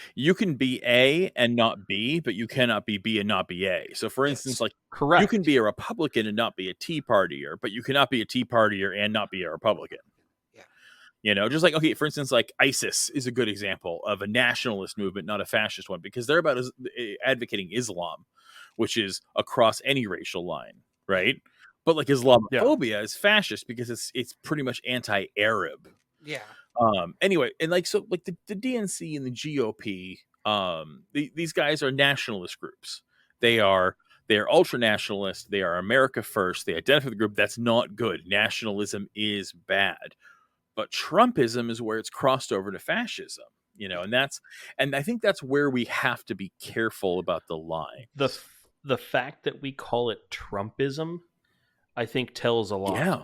Speaker 2: be A and not B, but you cannot be B and not be A. So for instance, like
Speaker 1: Correct.
Speaker 2: you can be a Republican and not be a Tea Partier, but you cannot be a Tea Partier and not be a Republican.
Speaker 3: Yeah.
Speaker 2: Just like, okay, for instance, like ISIS is a good example of a nationalist movement, not a fascist one, because they're about advocating Islam, which is across any racial line, right? But like Islamophobia is fascist because it's pretty much anti-Arab.
Speaker 3: Yeah.
Speaker 2: Anyway, and like, so like the DNC and the GOP, these guys are nationalist groups. They are ultra nationalist. They are America first. They identify the group. That's not good. Nationalism is bad. But Trumpism is where it's crossed over to fascism, and I think that's where we have to be careful about the line.
Speaker 1: The fact that we call it Trumpism, I think, tells a lot.
Speaker 2: Yeah.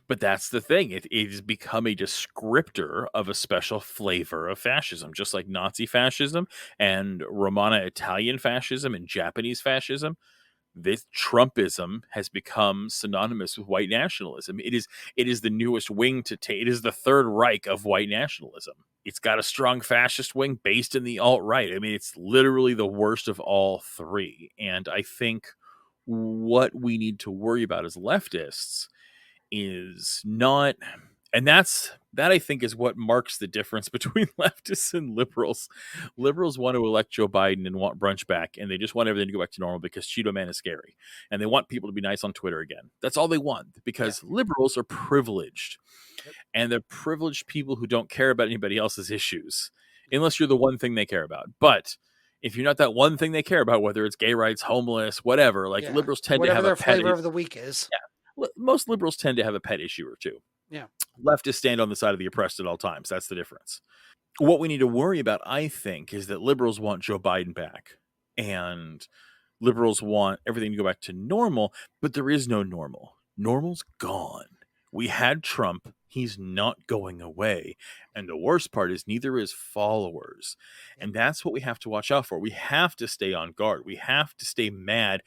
Speaker 2: But that's the thing. It has become a descriptor of a special flavor of fascism, just like Nazi fascism and Romana Italian fascism and Japanese fascism. This Trumpism has become synonymous with white nationalism. It is the newest wing to take. It is the Third Reich of white nationalism. It's got a strong fascist wing based in the alt-right. I mean, it's literally the worst of all three. And I think what we need to worry about as leftists is not, and that I think is what marks the difference between leftists and liberals. Liberals want to elect Joe Biden and want brunch back, and they just want everything to go back to normal because Cheeto Man is scary, and they want people to be nice on Twitter again. That's all they want, because liberals are privileged, and they're privileged people who don't care about anybody else's issues unless you're the one thing they care about. But if you're not that one thing they care about, whether it's gay rights, homeless, whatever, like liberals tend to have
Speaker 3: whatever their
Speaker 2: a pet
Speaker 3: flavor of the week is.
Speaker 2: Most liberals tend to have a pet issue or two.
Speaker 3: Yeah.
Speaker 2: Leftists stand on the side of the oppressed at all times. That's the difference. What we need to worry about, I think, is that liberals want Joe Biden back. And liberals want everything to go back to normal, but there is no normal. Normal's gone. We had Trump. He's not going away. And the worst part is neither is followers. And that's what we have to watch out for. We have to stay on guard. We have to stay mad,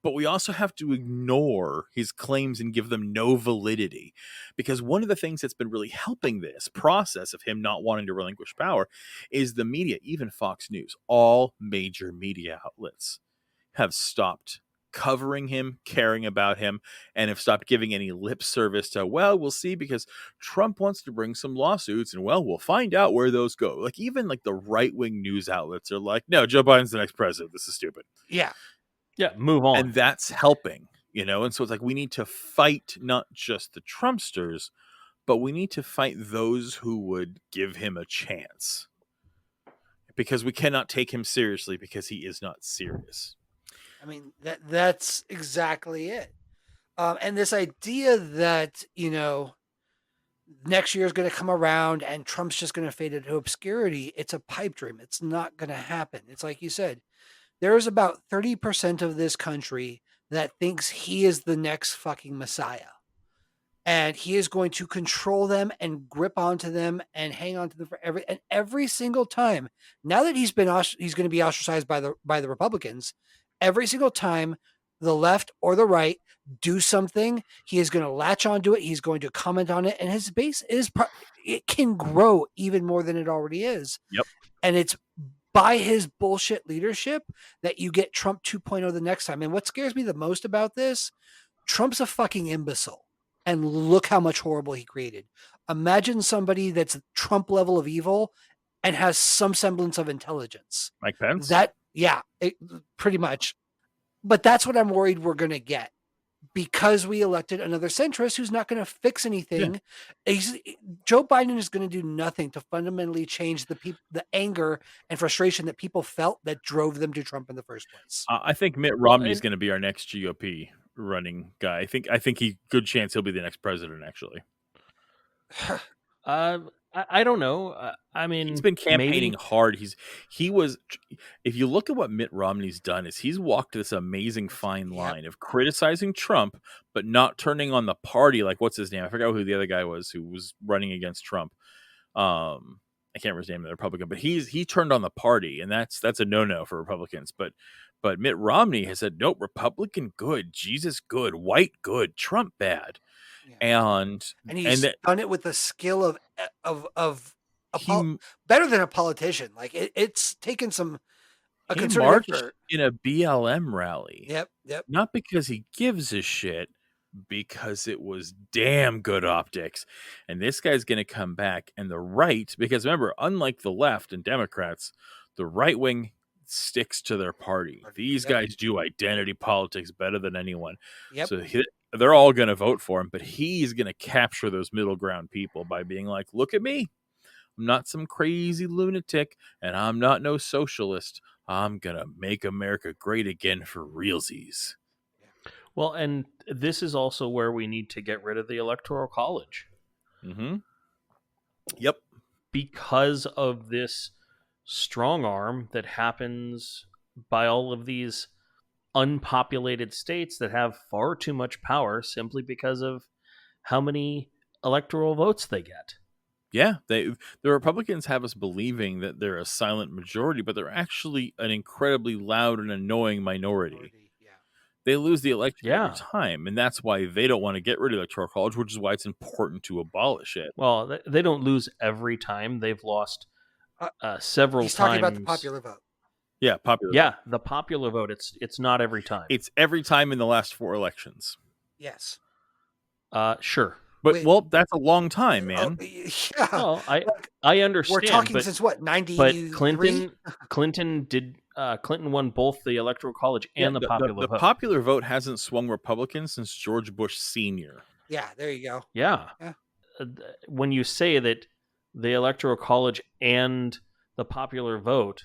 Speaker 2: but we also have to ignore his claims and give them no validity. Because one of the things that's been really helping this process of him not wanting to relinquish power is the media, even Fox News. All major media outlets have stopped covering him, caring about him, and have stopped giving any lip service to, well, we'll see, because Trump wants to bring some lawsuits, and well, we'll find out where those go. Like, even like the right-wing news outlets are like, no, Joe Biden's the next president. This is stupid.
Speaker 3: Yeah.
Speaker 1: Yeah, move on.
Speaker 2: And that's helping, and so it's like we need to fight not just the Trumpsters, but we need to fight those who would give him a chance, because we cannot take him seriously because he is not serious.
Speaker 3: I mean, that's exactly it. And this idea that, next year is going to come around and Trump's just going to fade into obscurity, it's a pipe dream. It's not going to happen. It's like you said, there's about 30% of this country that thinks he is the next fucking Messiah. And he is going to control them and grip onto them and hang on to them every single time. Now that he's going to be ostracized by the Republicans, every single time the left or the right do something, he is going to latch onto it. He's going to comment on it, and his base it can grow even more than it already is.
Speaker 2: Yep.
Speaker 3: And it's by his bullshit leadership that you get Trump 2.0 the next time. And what scares me the most about this, Trump's a fucking imbecile. And look how much horrible he created. Imagine somebody that's Trump level of evil and has some semblance of intelligence.
Speaker 2: Mike Pence?
Speaker 3: Pretty much. But that's what I'm worried we're going to get, because we elected another centrist who's not going to fix anything. Yeah. Joe Biden is going to do nothing to fundamentally change the anger and frustration that people felt that drove them to Trump in the first place.
Speaker 2: I think Mitt Romney is going to be our next GOP running guy. I think good chance he'll be the next president, actually.
Speaker 1: I don't know. I mean,
Speaker 2: he's been campaigning hard. He was. If you look at what Mitt Romney's done, is he's walked this amazing fine line of criticizing Trump, but not turning on the party. Like, what's his name? I forgot who the other guy was who was running against Trump. I can't remember his name, the Republican, but he turned on the party, and that's a no-no for Republicans. But Mitt Romney has said, nope, Republican good, Jesus good, white good, Trump bad. Yeah. And
Speaker 3: he's done it with the skill of better than a politician. Like it's taken a concerted effort.
Speaker 2: In a BLM rally.
Speaker 3: Yep.
Speaker 2: Not because he gives a shit, because it was damn good optics. And this guy's going to come back, and the right, because remember, unlike the left and Democrats, the right wing sticks to their party. These guys do identity politics better than anyone.
Speaker 3: Yep.
Speaker 2: So they're all going to vote for him, but he's going to capture those middle ground people by being like, look at me. I'm not some crazy lunatic, and I'm not no socialist. I'm going to make America great again for realsies.
Speaker 1: Well, and this is also where we need to get rid of the Electoral College.
Speaker 2: Mm-hmm. Yep.
Speaker 1: Because of this strong arm that happens by all of these unpopulated states that have far too much power simply because of how many electoral votes they get.
Speaker 2: Yeah, the Republicans have us believing that they're a silent majority, but they're actually an incredibly loud and annoying minority.
Speaker 3: Yeah.
Speaker 2: They lose the election every time, and that's why they don't want to get rid of the Electoral College, which is why it's important to abolish it.
Speaker 1: Well, they don't lose every time. They've lost several times.
Speaker 3: He's talking about the popular vote.
Speaker 2: Yeah, popular
Speaker 1: vote. The popular vote. It's not every time.
Speaker 2: It's every time in the last 4 elections.
Speaker 3: Yes.
Speaker 1: Sure.
Speaker 2: But that's a long time, man.
Speaker 3: Yeah.
Speaker 1: Well, I understand.
Speaker 3: We're talking since what, 90?
Speaker 1: But Clinton won both the Electoral College and the popular vote.
Speaker 2: The popular vote hasn't swung Republican since George Bush Sr.
Speaker 3: Yeah, there you go.
Speaker 1: Yeah. When you say that the Electoral College and the popular vote.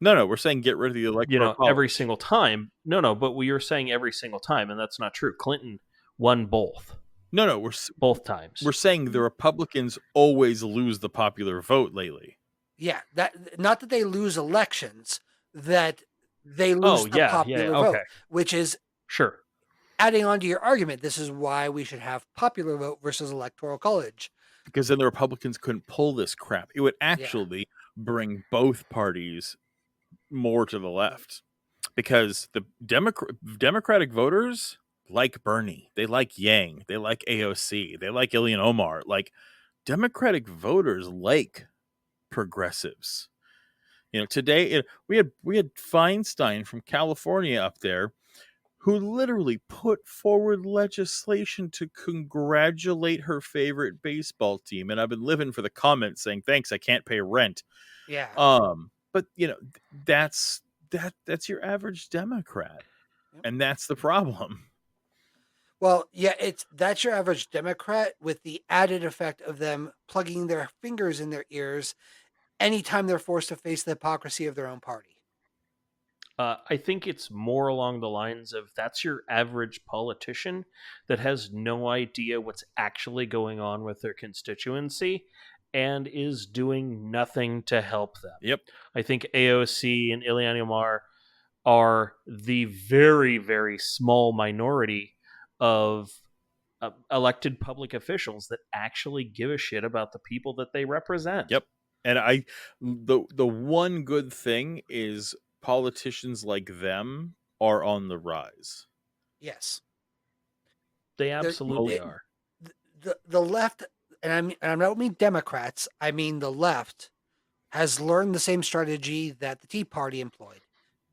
Speaker 2: No, we're saying get rid of the Electoral College.
Speaker 1: Every single time. No, but you're saying every single time, and that's not true. Clinton won both.
Speaker 2: No, we're
Speaker 1: both times.
Speaker 2: We're saying the Republicans always lose the popular vote lately.
Speaker 3: Yeah, that not that they lose elections, that they lose the popular vote, which is
Speaker 1: sure.
Speaker 3: Adding on to your argument, this is why we should have popular vote versus Electoral College.
Speaker 2: Because then the Republicans couldn't pull this crap. It would actually bring both parties more to the left. because the Democratic voters like Bernie, they like Yang, they like AOC, they like Ilhan Omar. Like, Democratic voters like progressives. Today we had Feinstein from California up there who literally put forward legislation to congratulate her favorite baseball team. And I've been living for the comments saying, thanks, I can't pay rent.
Speaker 3: Yeah.
Speaker 2: But that's your average Democrat.
Speaker 3: Yep.
Speaker 2: And that's the problem.
Speaker 3: Well, yeah, that's your average Democrat with the added effect of them plugging their fingers in their ears anytime they're forced to face the hypocrisy of their own party.
Speaker 1: I think it's more along the lines of that's your average politician that has no idea what's actually going on with their constituency and is doing nothing to help them.
Speaker 2: Yep.
Speaker 1: I think AOC and Ilhan Omar are the very, very small minority of elected public officials that actually give a shit about the people that they represent.
Speaker 2: Yep. And the one good thing is politicians like them are on the rise.
Speaker 3: Yes.
Speaker 1: They absolutely are.
Speaker 3: The left, and I don't mean Democrats, I mean the left, has learned the same strategy that the Tea Party employed.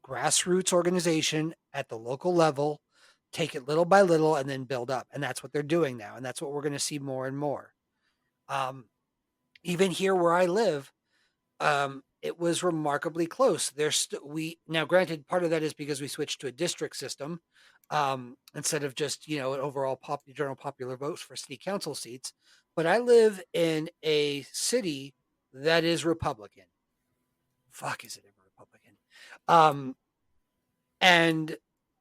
Speaker 3: Grassroots organization at the local level, take it little by little, and then build up. And that's what they're doing now. And that's what we're going to see more and more. Even here where I live, it was remarkably close. We now, granted, part of that is because we switched to a district system instead of just an overall general popular votes for city council seats. But I live in a city that is Republican. Fuck, is it ever Republican? And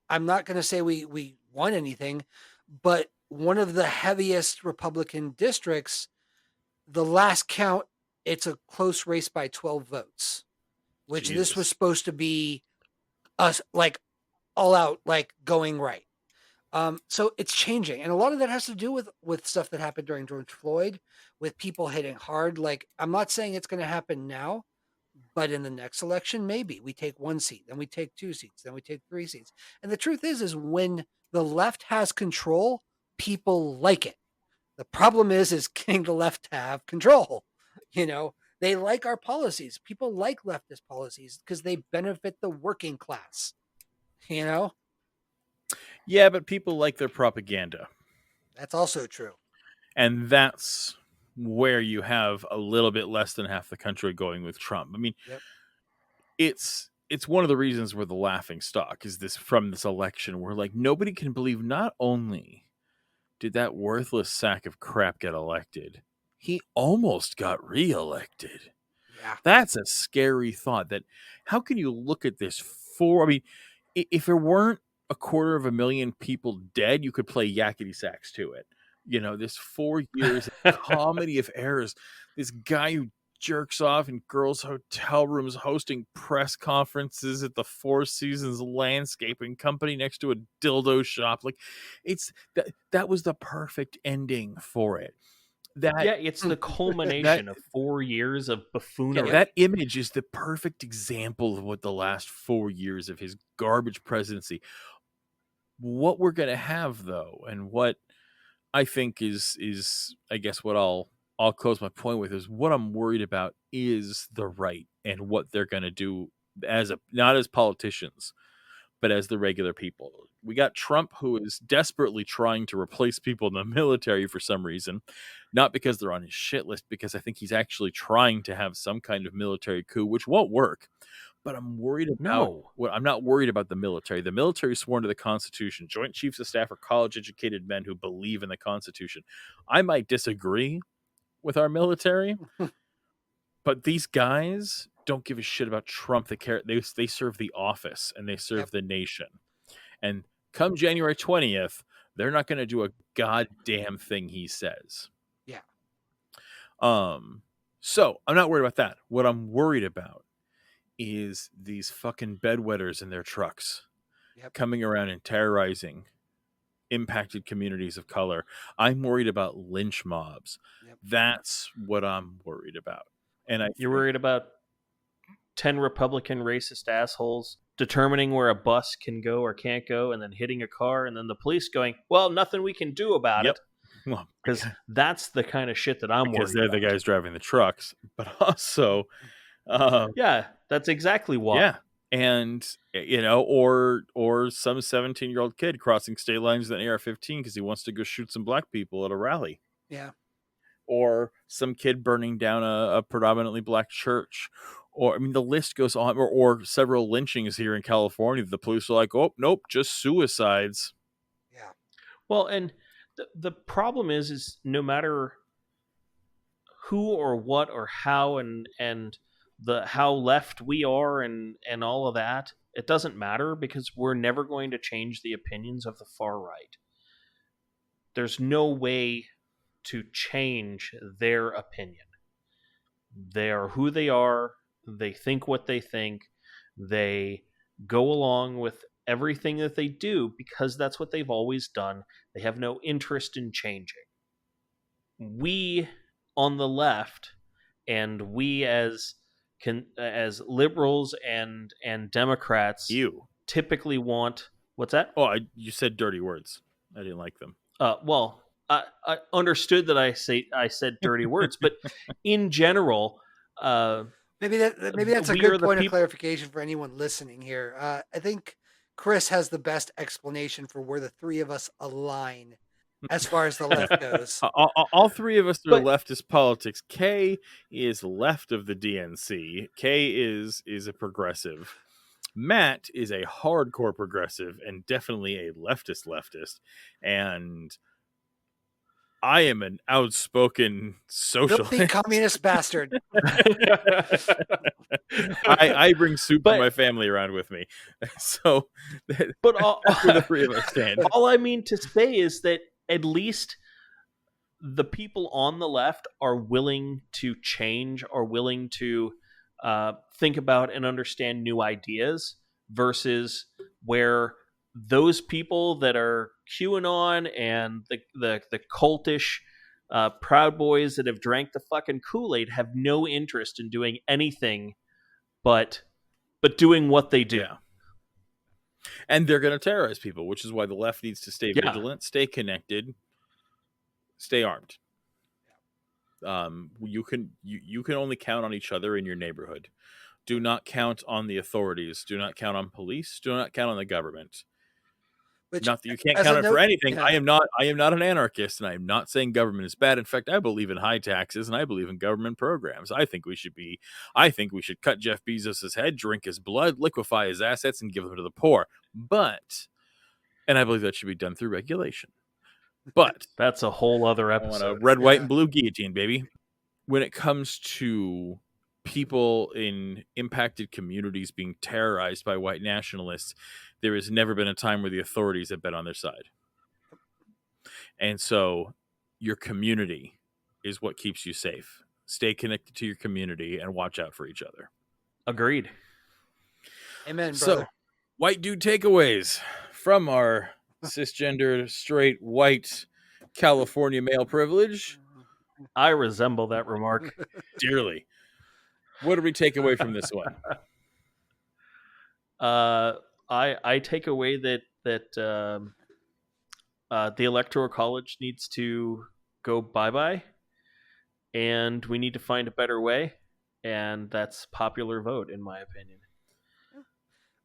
Speaker 3: I'm not going to say we won anything, but one of the heaviest Republican districts, the last count, it's a close race by 12 votes, which
Speaker 2: Jesus.
Speaker 3: This was supposed to be us like all out, like going right. So it's changing. And a lot of that has to do with stuff that happened during George Floyd, with people hitting hard. Like, I'm not saying it's going to happen now, but in the next election, maybe we take 1 seat, then we take 2 seats, then we take 3 seats. And the truth is when the left has control, people like it. The problem is getting the left to have control. They like our policies. People like leftist policies because they benefit the working class.
Speaker 2: Yeah, but people like their propaganda.
Speaker 3: That's also true.
Speaker 2: And that's where you have a little bit less than half the country going with Trump. I mean,
Speaker 3: Yep.
Speaker 2: it's one of the reasons we're the laughing stock is this from this election where like nobody can believe not only did that worthless sack of crap get elected, he almost got reelected.
Speaker 3: Yeah.
Speaker 2: That's a scary thought. That how can you look at this I mean, if there weren't 250,000 people dead, you could play yakety sax to it. This 4 years of comedy of errors. This guy who jerks off in girls' hotel rooms, hosting press conferences at the Four Seasons landscaping company next to a dildo shop. Like, that was the perfect ending for it.
Speaker 1: It's the culmination of 4 years of buffoonery.
Speaker 2: That image is the perfect example of what the last 4 years of his garbage presidency. What we're going to have, though, and what I think is I guess what I'll close my point with is what I'm worried about is the right and what they're going to do not as politicians, but as the regular people. We got Trump, who is desperately trying to replace people in the military for some reason, not because they're on his shit list, because I think he's actually trying to have some kind of military coup, which won't work. But I'm worried about I'm not worried about the military. The military is sworn to the Constitution. Joint Chiefs of Staff are college-educated men who believe in the Constitution. I might disagree with our military, but these guys don't give a shit about Trump. They serve the office and they serve the nation. And come January 20th, they're not going to do a goddamn thing he says.
Speaker 3: Yeah.
Speaker 2: So I'm not worried about that. What I'm worried about is these fucking bedwetters in their trucks coming around and terrorizing impacted communities of color. I'm worried about lynch mobs. That's what I'm worried about. And
Speaker 1: you're worried about 10 Republican racist assholes determining where a bus can go or can't go, and then hitting a car, and then the police going, well, nothing we can do about
Speaker 2: Yep.
Speaker 1: it.
Speaker 2: Well,
Speaker 1: Because that's the kind of shit that I'm
Speaker 2: because
Speaker 1: worried
Speaker 2: they're
Speaker 1: about.
Speaker 2: the guys driving the trucks, but also, uh,
Speaker 1: Yeah, that's exactly why.
Speaker 2: yeah, and or some 17-year-old kid crossing state lines with an AR-15 because he wants to go shoot some black people at a rally.
Speaker 3: Yeah.
Speaker 2: Or some kid burning down a predominantly black church. Or, I mean, the list goes on. Or several lynchings here in California. The police are like, oh, nope, just suicides.
Speaker 3: Yeah.
Speaker 1: Well, and the problem is no matter who or what or how and the how left we are and all of that, it doesn't matter because we're never going to change the opinions of the far right. There's no way to change their opinion. They are who they are, they think what they think, they go along with everything that they do because that's what they've always done. They have no interest in changing. We on the left and we as liberals and Democrats
Speaker 2: You.
Speaker 1: typically want what's that?
Speaker 2: Oh, you said dirty words. I didn't like them.
Speaker 1: Well, I understood that I said dirty words, but in general,
Speaker 3: Maybe that's a
Speaker 1: we are
Speaker 3: good
Speaker 1: the
Speaker 3: point of
Speaker 1: people.
Speaker 3: clarification for anyone listening here. I think Chris has the best explanation for where the three of us align as far as the left goes.
Speaker 2: All three of us are
Speaker 1: But
Speaker 2: leftist politics. Kay is left of the DNC. Kay is a progressive. Matt is a hardcore progressive and definitely a leftist. And I am an outspoken socialist.
Speaker 3: Filthy communist bastard.
Speaker 2: I bring soup for
Speaker 1: But-
Speaker 2: my family around with me. So
Speaker 1: but
Speaker 2: that's where the three of us stand.
Speaker 1: all I mean to say is that at least the people on the left are willing to change, are willing to think about and understand new ideas, versus where those people that are QAnon and the cultish Proud Boys that have drank the fucking Kool-Aid have no interest in doing anything but doing what they do.
Speaker 2: Yeah. And they're going to terrorize people, which is why the left needs to stay vigilant, stay connected, stay armed. You can only count on each other in your neighborhood. Do not count on the authorities. Do not count on police. Do not count on the government.
Speaker 3: Which,
Speaker 2: not that you can't count it for anything. Yeah. I am not an anarchist, and I am not saying government is bad. In fact, I believe in high taxes and I believe in government programs. I think we should cut Jeff Bezos' head, drink his blood, liquefy his assets, and give them to the poor. And I believe that should be done through regulation. But
Speaker 1: that's a whole other episode.
Speaker 2: I want a red, white, and blue guillotine, baby. When it comes to people in impacted communities being terrorized by white nationalists, there has never been a time where the authorities have been on their side. And so your community is what keeps you safe. Stay connected to your community and watch out for each other.
Speaker 1: Agreed.
Speaker 3: Amen, brother.
Speaker 2: So, white dude takeaways from our cisgender, straight, white California male privilege.
Speaker 1: I resemble that remark
Speaker 2: dearly. What do we take away from this one?
Speaker 1: I take away that the electoral college needs to go bye-bye, and we need to find a better way, and that's popular vote, in my opinion.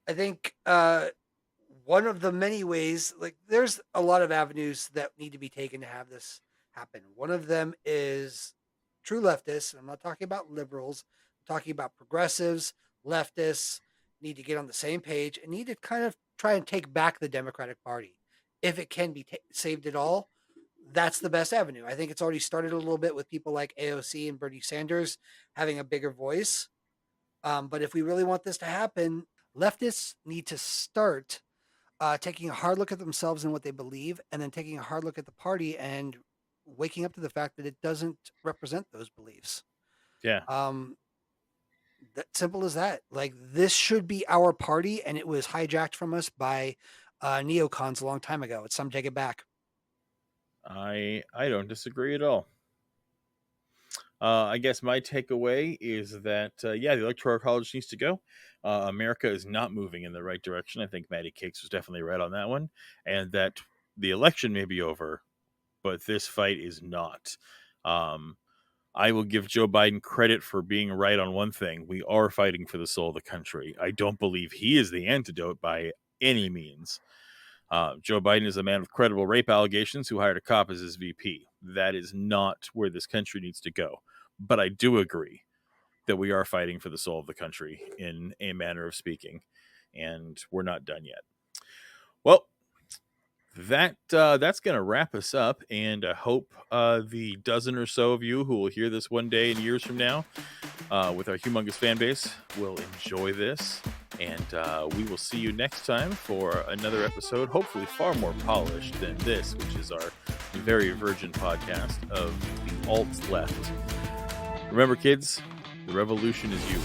Speaker 3: I think one of the many ways, like, there's a lot of avenues that need to be taken to have this happen. One of them is true leftists. I'm not talking about liberals. I'm talking about progressives, leftists need to get on the same page and need to kind of try and take back the Democratic Party. If it can be saved at all, that's the best avenue. I think it's already started a little bit with people like AOC and Bernie Sanders having a bigger voice. But if we really want this to happen, leftists need to start taking a hard look at themselves and what they believe, and then taking a hard look at the party and waking up to the fact that it doesn't represent those beliefs.
Speaker 2: Yeah.
Speaker 3: That simple as that. Like, this should be our party, and it was hijacked from us by neocons a long time ago. It's time to take it back.
Speaker 2: I don't disagree at all. I guess my takeaway is that, yeah, the Electoral College needs to go. America is not moving in the right direction. I think Maddie Cakes was definitely right on that one. And that the election may be over, but this fight is not. I will give Joe Biden credit for being right on one thing. We are fighting for the soul of the country. I don't believe he is the antidote by any means. Joe Biden is a man with credible rape allegations who hired a cop as his VP. That is not where this country needs to go. But I do agree that we are fighting for the soul of the country in a manner of speaking, and we're not done yet. Well, that's going to wrap us up, and I hope the dozen or so of you who will hear this one day and years from now with our humongous fan base will enjoy this. And we will see you next time for another episode, hopefully far more polished than this, which is our very virgin podcast of the alt left. Remember, kids, the revolution is you.